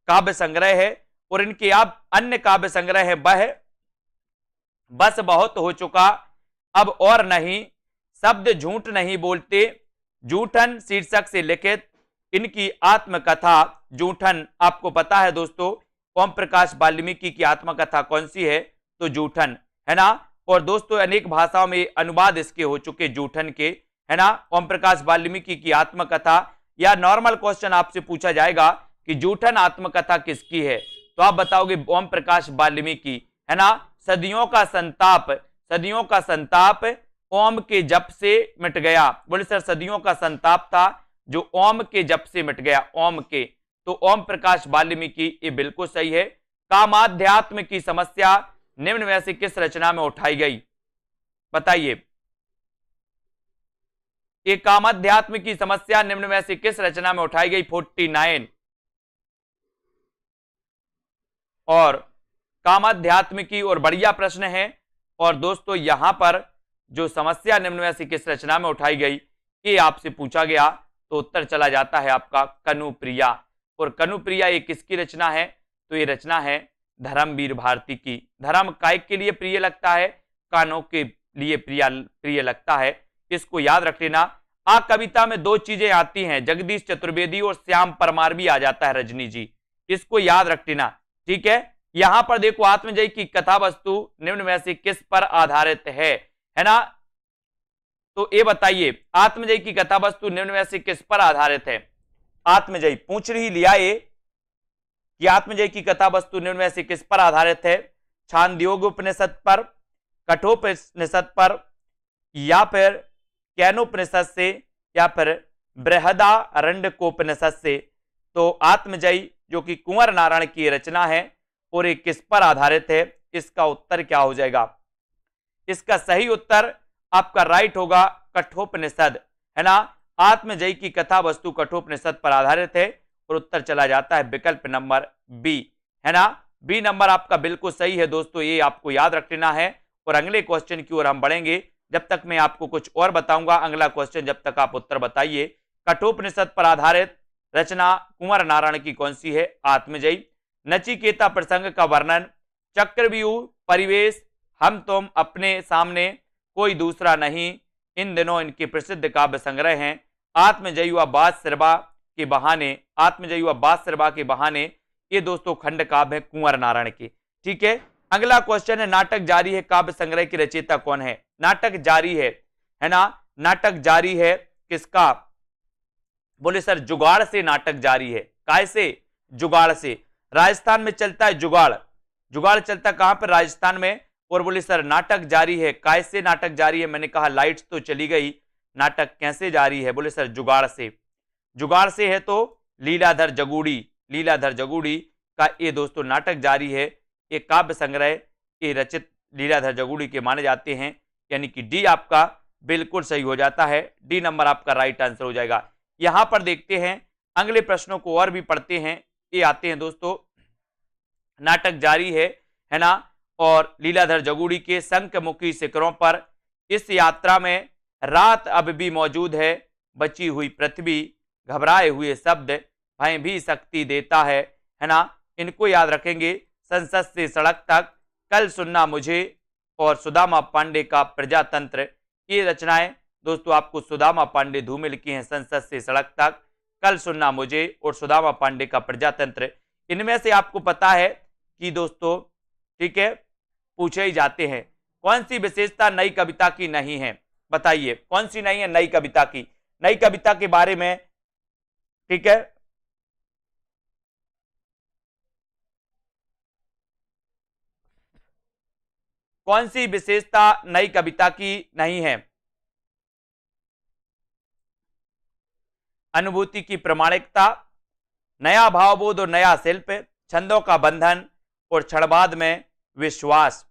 काव्य संग्रह है। और इनके आप अन्य काव्य संग्रह है वह बस बहुत हो चुका, अब और नहीं, शब्द झूठ नहीं बोलते, जूठन शीर्षक से लिखित इनकी आत्मकथा। जूठन आपको पता है दोस्तों, ओम प्रकाश वाल्मीकि की आत्मकथा कौन सी है? तो जूठन है ना। और दोस्तों अनेक भाषाओं में अनुवाद इसके हो चुके जूठन के, है ना। ओम प्रकाश वाल्मीकि की आत्मकथा, या नॉर्मल क्वेश्चन आपसे पूछा जाएगा कि जूठन आत्मकथा किसकी है, तो आप बताओगे ओम प्रकाश वाल्मीकि, है ना। सदियों का संताप, सदियों का संताप ओम के जप से मिट गया। बोले सर सदियों का संताप था जो ओम के जप से मिट गया, ओम के, तो ओम प्रकाश वाल्मीकि, ये बिल्कुल सही है। कामाध्यात्म की समस्या निम्न में से किस रचना में उठाई गई? बताइए, ये कामाध्यात्म की समस्या निम्न में से किस रचना में उठाई गई? 49। और कामाध्यात्म की, और बढ़िया प्रश्न है। और दोस्तों यहां पर जो समस्या निम्न में से किस रचना में उठाई गई, ये आपसे पूछा गया, तो उत्तर चला जाता है आपका कनुप्रिया। और कनुप्रिया ये किसकी रचना है? तो ये रचना है धर्मवीर भारती की। धर्म काय के लिए प्रिय लगता है? कानों के लिए प्रिय लगता है, इसको याद रख लेना। आ कविता में दो चीजें आती हैं, जगदीश चतुर्वेदी और श्याम परमार भी आ जाता है, रजनी जी, इसको याद रख लेना, ठीक है। यहां पर देखो आत्मजयी की कथा वस्तु निम्न में से किस पर आधारित है ना। तो ये बताइए आत्मजयी की कथा वस्तु निम्न में से किस पर आधारित है? आत्मजयी पूछ रही लिया ये कि आत्मजयी की कथा वस्तु निम्न में से किस पर आधारित है? छांदयोग उपनिषद पर, कठोपनिषद पर, या फिर कैनोपनिषद से, या फिर बृहदारण्यकोपनिषद से। तो आत्मजयी जो कि कुंवर नारायण की रचना है, और ये किस पर आधारित है? इसका उत्तर क्या हो जाएगा? इसका सही उत्तर आपका राइट होगा कठोपनिषद, है ना। आत्मजयी की कथा वस्तु कठोपनिषद पर आधारित है, और उत्तर चला जाता है विकल्प नंबर बी, है ना। बी नंबर आपका बिल्कुल सही है दोस्तों, ये आपको याद रख लेना है। और अगले क्वेश्चन की ओर हम बढ़ेंगे, जब तक मैं आपको कुछ और बताऊंगा। अगला क्वेश्चन जब तक आप उत्तर बताइए, कठोपनिषद पर आधारित रचना कुंवर नारायण की कौन सी है? आत्मजयी। नचिकेता प्रसंग का वर्णन, चक्रव्यूह, परिवेश, हम तुम, अपने सामने, कोई दूसरा नहीं, इन दिनों इनके प्रसिद्ध काव्य संग्रह हैं। आत्मजयी व बादशाह के बहाने, आत्मजयी व बादशाह के बहाने, ये दोस्तों खंड काव्य है कुंवर नारायण के, ठीक है। अगला क्वेश्चन है नाटक जारी है काव्य संग्रह की रचयिता कौन है? नाटक जारी है ना। नाटक जारी है किसका? बोले सर जुगाड़ से नाटक जारी है। कैसे? जुगाड़ से। राजस्थान में चलता है जुगाड़, जुगाड़ चलता कहां पर? राजस्थान में। और बोले सर नाटक जारी है, कैसे नाटक जारी है? मैंने कहा लाइट्स तो चली गई, नाटक कैसे जारी है? बोले सर जुगाड़ से। जुगाड़ से है तो लीलाधर जगूड़ी, लीलाधर जगूड़ी का ये दोस्तों नाटक जारी है, ये काव्य संग्रह के रचित लीलाधर जगूड़ी के माने जाते हैं। यानी कि डी आपका बिल्कुल सही हो जाता है, डी नंबर आपका राइट आंसर हो जाएगा। यहां पर देखते हैं अगले प्रश्नों को और भी पढ़ते हैं। ये आते हैं दोस्तों, नाटक जारी है ना। और लीलाधर जगूड़ी के शंखमुखी शिखरों पर, इस यात्रा में रात अब भी मौजूद है, बची हुई पृथ्वी, घबराए हुए शब्द, भय भी शक्ति देता है ना। इनको याद रखेंगे। संसद से सड़क तक, कल सुनना मुझे, और सुदामा पांडे का प्रजातंत्र। ये रचनाएं दोस्तों आपको सुदामा पांडे धूमिल की हैं, संसद से सड़क तक, कल सुनना मुझे और सुदामा पांडे का प्रजातंत्र। इनमें से आपको पता है कि दोस्तों ठीक है पूछे ही जाते हैं। कौन सी विशेषता नई कविता की नहीं है, बताइए कौन सी नहीं है नई कविता की। नई कविता के बारे में ठीक है कौन सी विशेषता नई कविता की नहीं है। अनुभूति की प्रामाणिकता, नया भावबोध और नया शिल्प, छंदों का बंधन और क्षणवाद में विश्वास।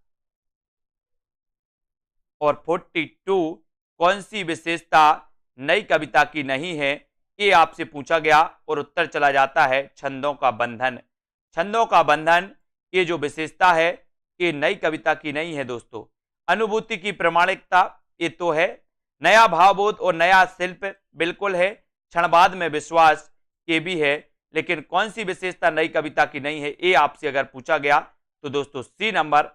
और 42 कौन सी विशेषता नई कविता की नहीं है, ये आपसे पूछा गया और उत्तर चला जाता है छंदों का बंधन। छंदों का बंधन ये जो विशेषता है ये नई कविता की नहीं है दोस्तों। अनुभूति की प्रामाणिकता ये तो है, नया भावबोध और नया शिल्प बिल्कुल है, क्षणवाद में विश्वास ये भी है, लेकिन कौन सी विशेषता नई कविता की नहीं है ये आपसे अगर पूछा गया तो दोस्तों सी नंबर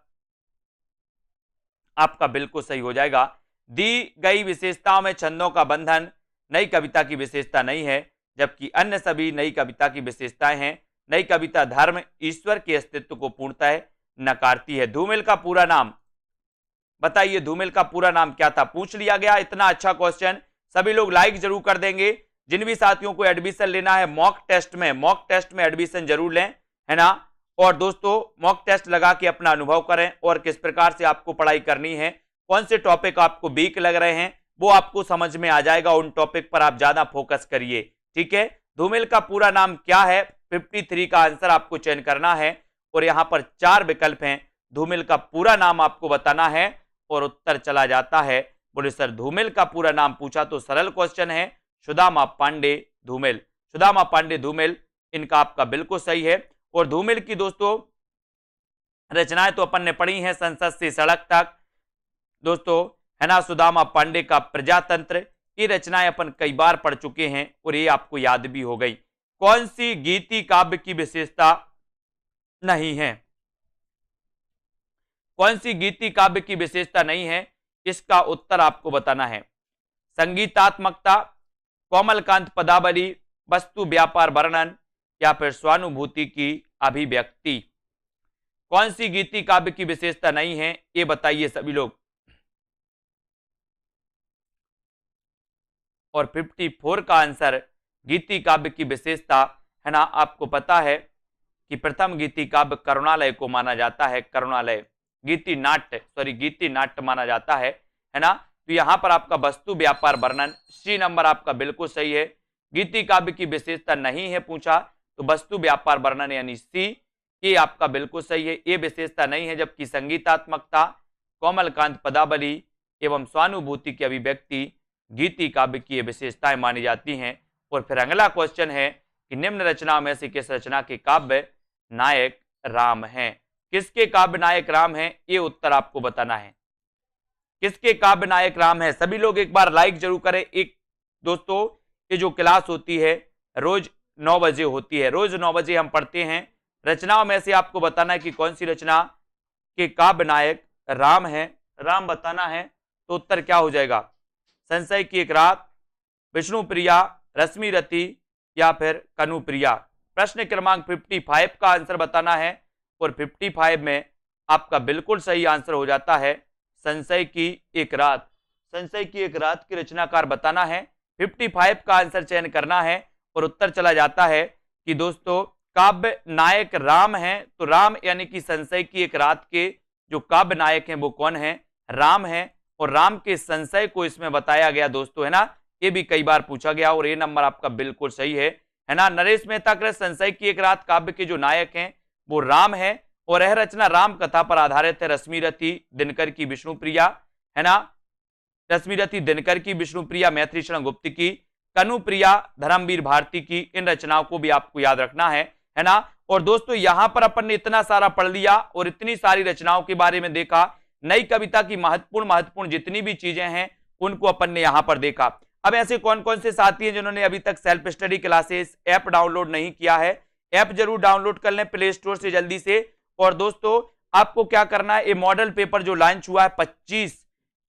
आपका बिल्कुल सही हो जाएगा। दी गई विशेषताओं में छंदों का बंधन नई कविता की विशेषता नहीं है, जबकि अन्य सभी नई कविता की विशेषताएं हैं। नई कविता धर्म ईश्वर के अस्तित्व को पूर्णतः नकारती है। धूमिल का पूरा नाम बताइए, धूमिल का पूरा नाम क्या था, पूछ लिया गया। इतना अच्छा क्वेश्चन, सभी लोग लाइक जरूर कर देंगे। जिन भी साथियों को एडमिशन लेना है मॉक टेस्ट में एडमिशन जरूर लें, है ना। और दोस्तों मॉक टेस्ट लगा के अपना अनुभव करें और किस प्रकार से आपको पढ़ाई करनी है, कौन से टॉपिक आपको वीक लग रहे हैं वो आपको समझ में आ जाएगा। उन टॉपिक पर आप ज्यादा फोकस करिए, ठीक है। धूमिल का पूरा नाम क्या है, 53 का आंसर आपको चयन करना है और यहां पर 4 विकल्प हैं। धूमिल का पूरा नाम आपको बताना है और उत्तर चला जाता है। बोले सर धूमिल का पूरा नाम पूछा तो सरल क्वेश्चन है, सुदामा पांडे धूमिल। सुदामा पांडे धूमिल इनका आपका बिल्कुल सही है। और धूमिल की दोस्तों रचनाएं तो अपन ने पढ़ी हैं, संसद से सड़क तक दोस्तों, है ना। सुदामा पांडे का प्रजातंत्र, ये रचनाएं अपन कई बार पढ़ चुके हैं और ये आपको याद भी हो गई। कौन सी गीति काव्य की विशेषता नहीं है, कौन सी गीति काव्य की विशेषता नहीं है, इसका उत्तर आपको बताना है। संगीतात्मकता, कोमलकांत पदावली, वस्तु व्यापार वर्णन या फिर स्वानुभूति की अभिव्यक्ति। कौन सी गीति काव्य की विशेषता नहीं है ये बताइए सभी लोग। और 54 का आंसर गीति काव्य की विशेषता, है ना, आपको पता है कि प्रथम गीति काव्य करुणालय को माना जाता है। करुणालय गीति नाट्य माना जाता है ना। तो यहां पर आपका वस्तु व्यापार वर्णन, सी नंबर आपका बिल्कुल सही है। गीति काव्य की विशेषता नहीं है पूछा तो वस्तु व्यापार वर्णन यानी सी, ये आपका बिल्कुल सही है, ये विशेषता नहीं है। जबकि संगीतात्मकता, कोमलकांत पदावली एवं स्वानुभूति की अभिव्यक्ति गीति काव्य की ये विशेषताएं मानी जाती हैं। और फिर अगला क्वेश्चन है कि निम्न रचनाओं में से किस रचना के काव्य नायक राम हैं। किसके काव्य नायक राम हैं ये उत्तर आपको बताना है। किसके काव्य नायक राम है, सभी लोग एक बार लाइक जरूर करें। एक दोस्तों ये जो क्लास होती है रोज 9 बजे होती है, रोज 9 बजे हम पढ़ते हैं। रचनाओं में से आपको बताना है कि कौन सी रचना के काव्य नायक राम है, राम बताना है। तो उत्तर क्या हो जाएगा, संशय की एक रात, विष्णु प्रिया, रश्मि रति या फिर कनुप्रिया। प्रश्न क्रमांक 55 का आंसर बताना है और 55 में आपका बिल्कुल सही आंसर हो जाता है संशय की एक रात। संशय की एक रात की रचनाकार बताना है, 55 का आंसर चयन करना है और उत्तर चला जाता है कि दोस्तों काव्य नायक राम हैं। तो राम यानी कि संशय की एक रात के जो काव्य नायक हैं वो कौन है, राम है। और राम के संशय को इसमें बताया गया दोस्तों, है ना, ये भी कई बार पूछा गया और ये नंबर आपका बिल्कुल सही है ना। नरेश मेहता कृत संशय की एक रात काव्य के जो नायक हैं वो राम है और यह रचना राम कथा पर आधारित है। रश्मि रति दिनकर की विष्णु प्रिया, है ना, रश्मि रति दिनकर की विष्णु प्रिया मैथिली शरण गुप्त की, कनुप्रिया धर्मवीर भारती की। इन रचनाओं को भी आपको याद रखना है ना। और दोस्तों यहां पर अपन ने इतना सारा पढ़ लिया और इतनी सारी रचनाओं के बारे में देखा, नई कविता की महत्वपूर्ण जितनी भी चीजें हैं उनको अपन ने यहां पर देखा। अब ऐसे कौन कौन से साथी हैं जिन्होंने अभी तक self study classes app download नहीं किया है, ऐप जरूर डाउनलोड कर लें प्ले स्टोर से जल्दी से। और दोस्तों आपको क्या करना है, ये मॉडल पेपर जो लॉन्च हुआ है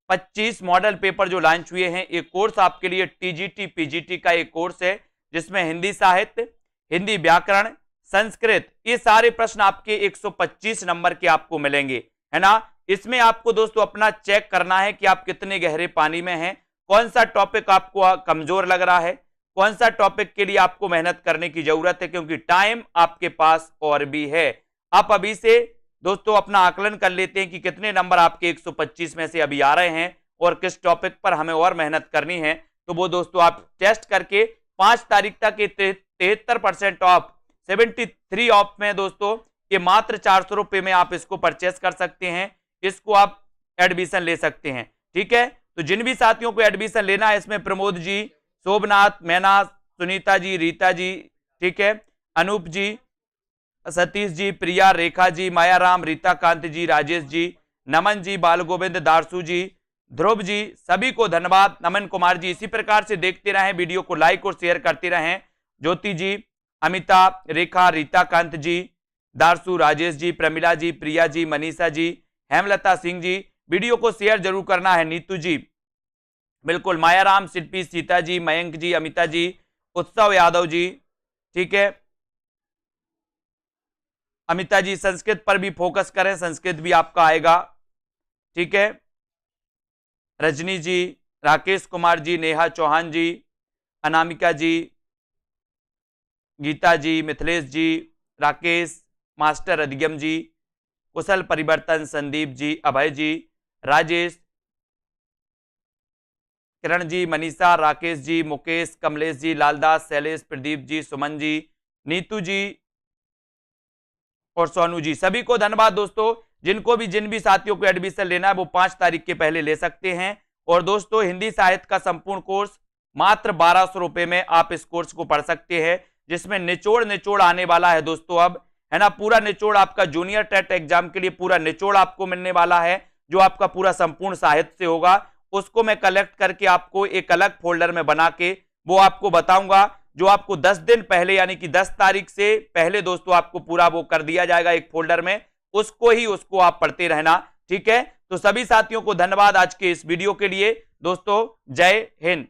25 मॉडल पेपर जो लॉन्च हुए हैं, ये कोर्स आपके लिए टीजीटी पीजीटी का एक कोर्स है जिसमें हिंदी साहित्य, हिंदी व्याकरण, संस्कृत, ये सारे प्रश्न आपके 125 नंबर के आपको मिलेंगे, है ना। इसमें आपको दोस्तों अपना चेक करना है कि आप कितने गहरे पानी में हैं, कौन सा टॉपिक आपको कमजोर लग रहा है, कौन सा टॉपिक के लिए आपको मेहनत करने की जरूरत है, क्योंकि टाइम आपके पास और भी है। आप अभी से दोस्तों अपना आकलन कर लेते हैं कि कितने नंबर आपके 125 में से अभी आ रहे हैं और किस टॉपिक पर हमें और मेहनत करनी है। तो वो दोस्तों आप टेस्ट करके 5 तारीख तक 73% ऑफ 73 ऑफ में दोस्तों ये मात्र 400 रुपए में आप इसको परचेस कर सकते हैं, इसको आप एडमिशन ले सकते हैं, ठीक है। तो जिन भी साथियों को एडमिशन लेना है, इसमें प्रमोद जी, शोभनाथ, मैना, सुनीता जी, रीता जी, ठीक है, अनूप जी, सतीश जी, प्रिया, रेखा जी, मायाराम, रीता कांत जी, राजेश जी, नमन जी, बाल गोविंद, दारसू जी, ध्रुव जी, सभी को धन्यवाद। नमन कुमार जी, इसी प्रकार से देखते रहें, वीडियो को लाइक और शेयर करते रहें। ज्योति जी, अमिता, रेखा, रीता कांत जी, दारसू, राजेश जी, प्रमिला जी, प्रिया जी, मनीषा जी, हेमलता सिंह जी, वीडियो को शेयर जरूर करना है। नीतू जी, बिल्कुल, मायाराम, शिल्पी, सीता जी, मयंक जी, अमिता जी, उत्सव यादव जी, ठीक है, अमिता जी, संस्कृत पर भी फोकस करें, संस्कृत भी आपका आएगा, ठीक है। रजनी जी, राकेश कुमार जी, नेहा चौहान जी, अनामिका जी, गीता जी, मिथिलेश जी, राकेश, मास्टर अधिगम जी, कुशल परिवर्तन, संदीप जी, अभय जी, राजेश, किरण जी, मनीषा, राकेश जी, मुकेश, कमलेश जी, लालदास, शैलेश, प्रदीप जी, सुमन जी, नीतू जी और सोनू जी, सभी को धन्यवाद दोस्तों। जिन भी साथियों को एडमिशन लेना है वो 5 तारीख के पहले ले सकते हैं। और दोस्तों हिंदी साहित्य का संपूर्ण कोर्स मात्र 1200 रुपए में आप इस कोर्स को पढ़ सकते हैं, जिसमें निचोड़ आने वाला है दोस्तों, अब है ना, पूरा निचोड़ आपका जूनियर टेट एग्जाम के लिए पूरा निचोड़ आपको मिलने वाला है, जो आपका पूरा संपूर्ण साहित्य से होगा। उसको मैं कलेक्ट करके आपको एक अलग फोल्डर में बना के वो आपको बताऊंगा, जो आपको 10 दिन पहले यानी कि 10 तारीख से पहले दोस्तों आपको पूरा वो कर दिया जाएगा एक फोल्डर में, उसको आप पढ़ते रहना, ठीक है। तो सभी साथियों को धन्यवाद आज के इस वीडियो के लिए दोस्तों, जय हिंद।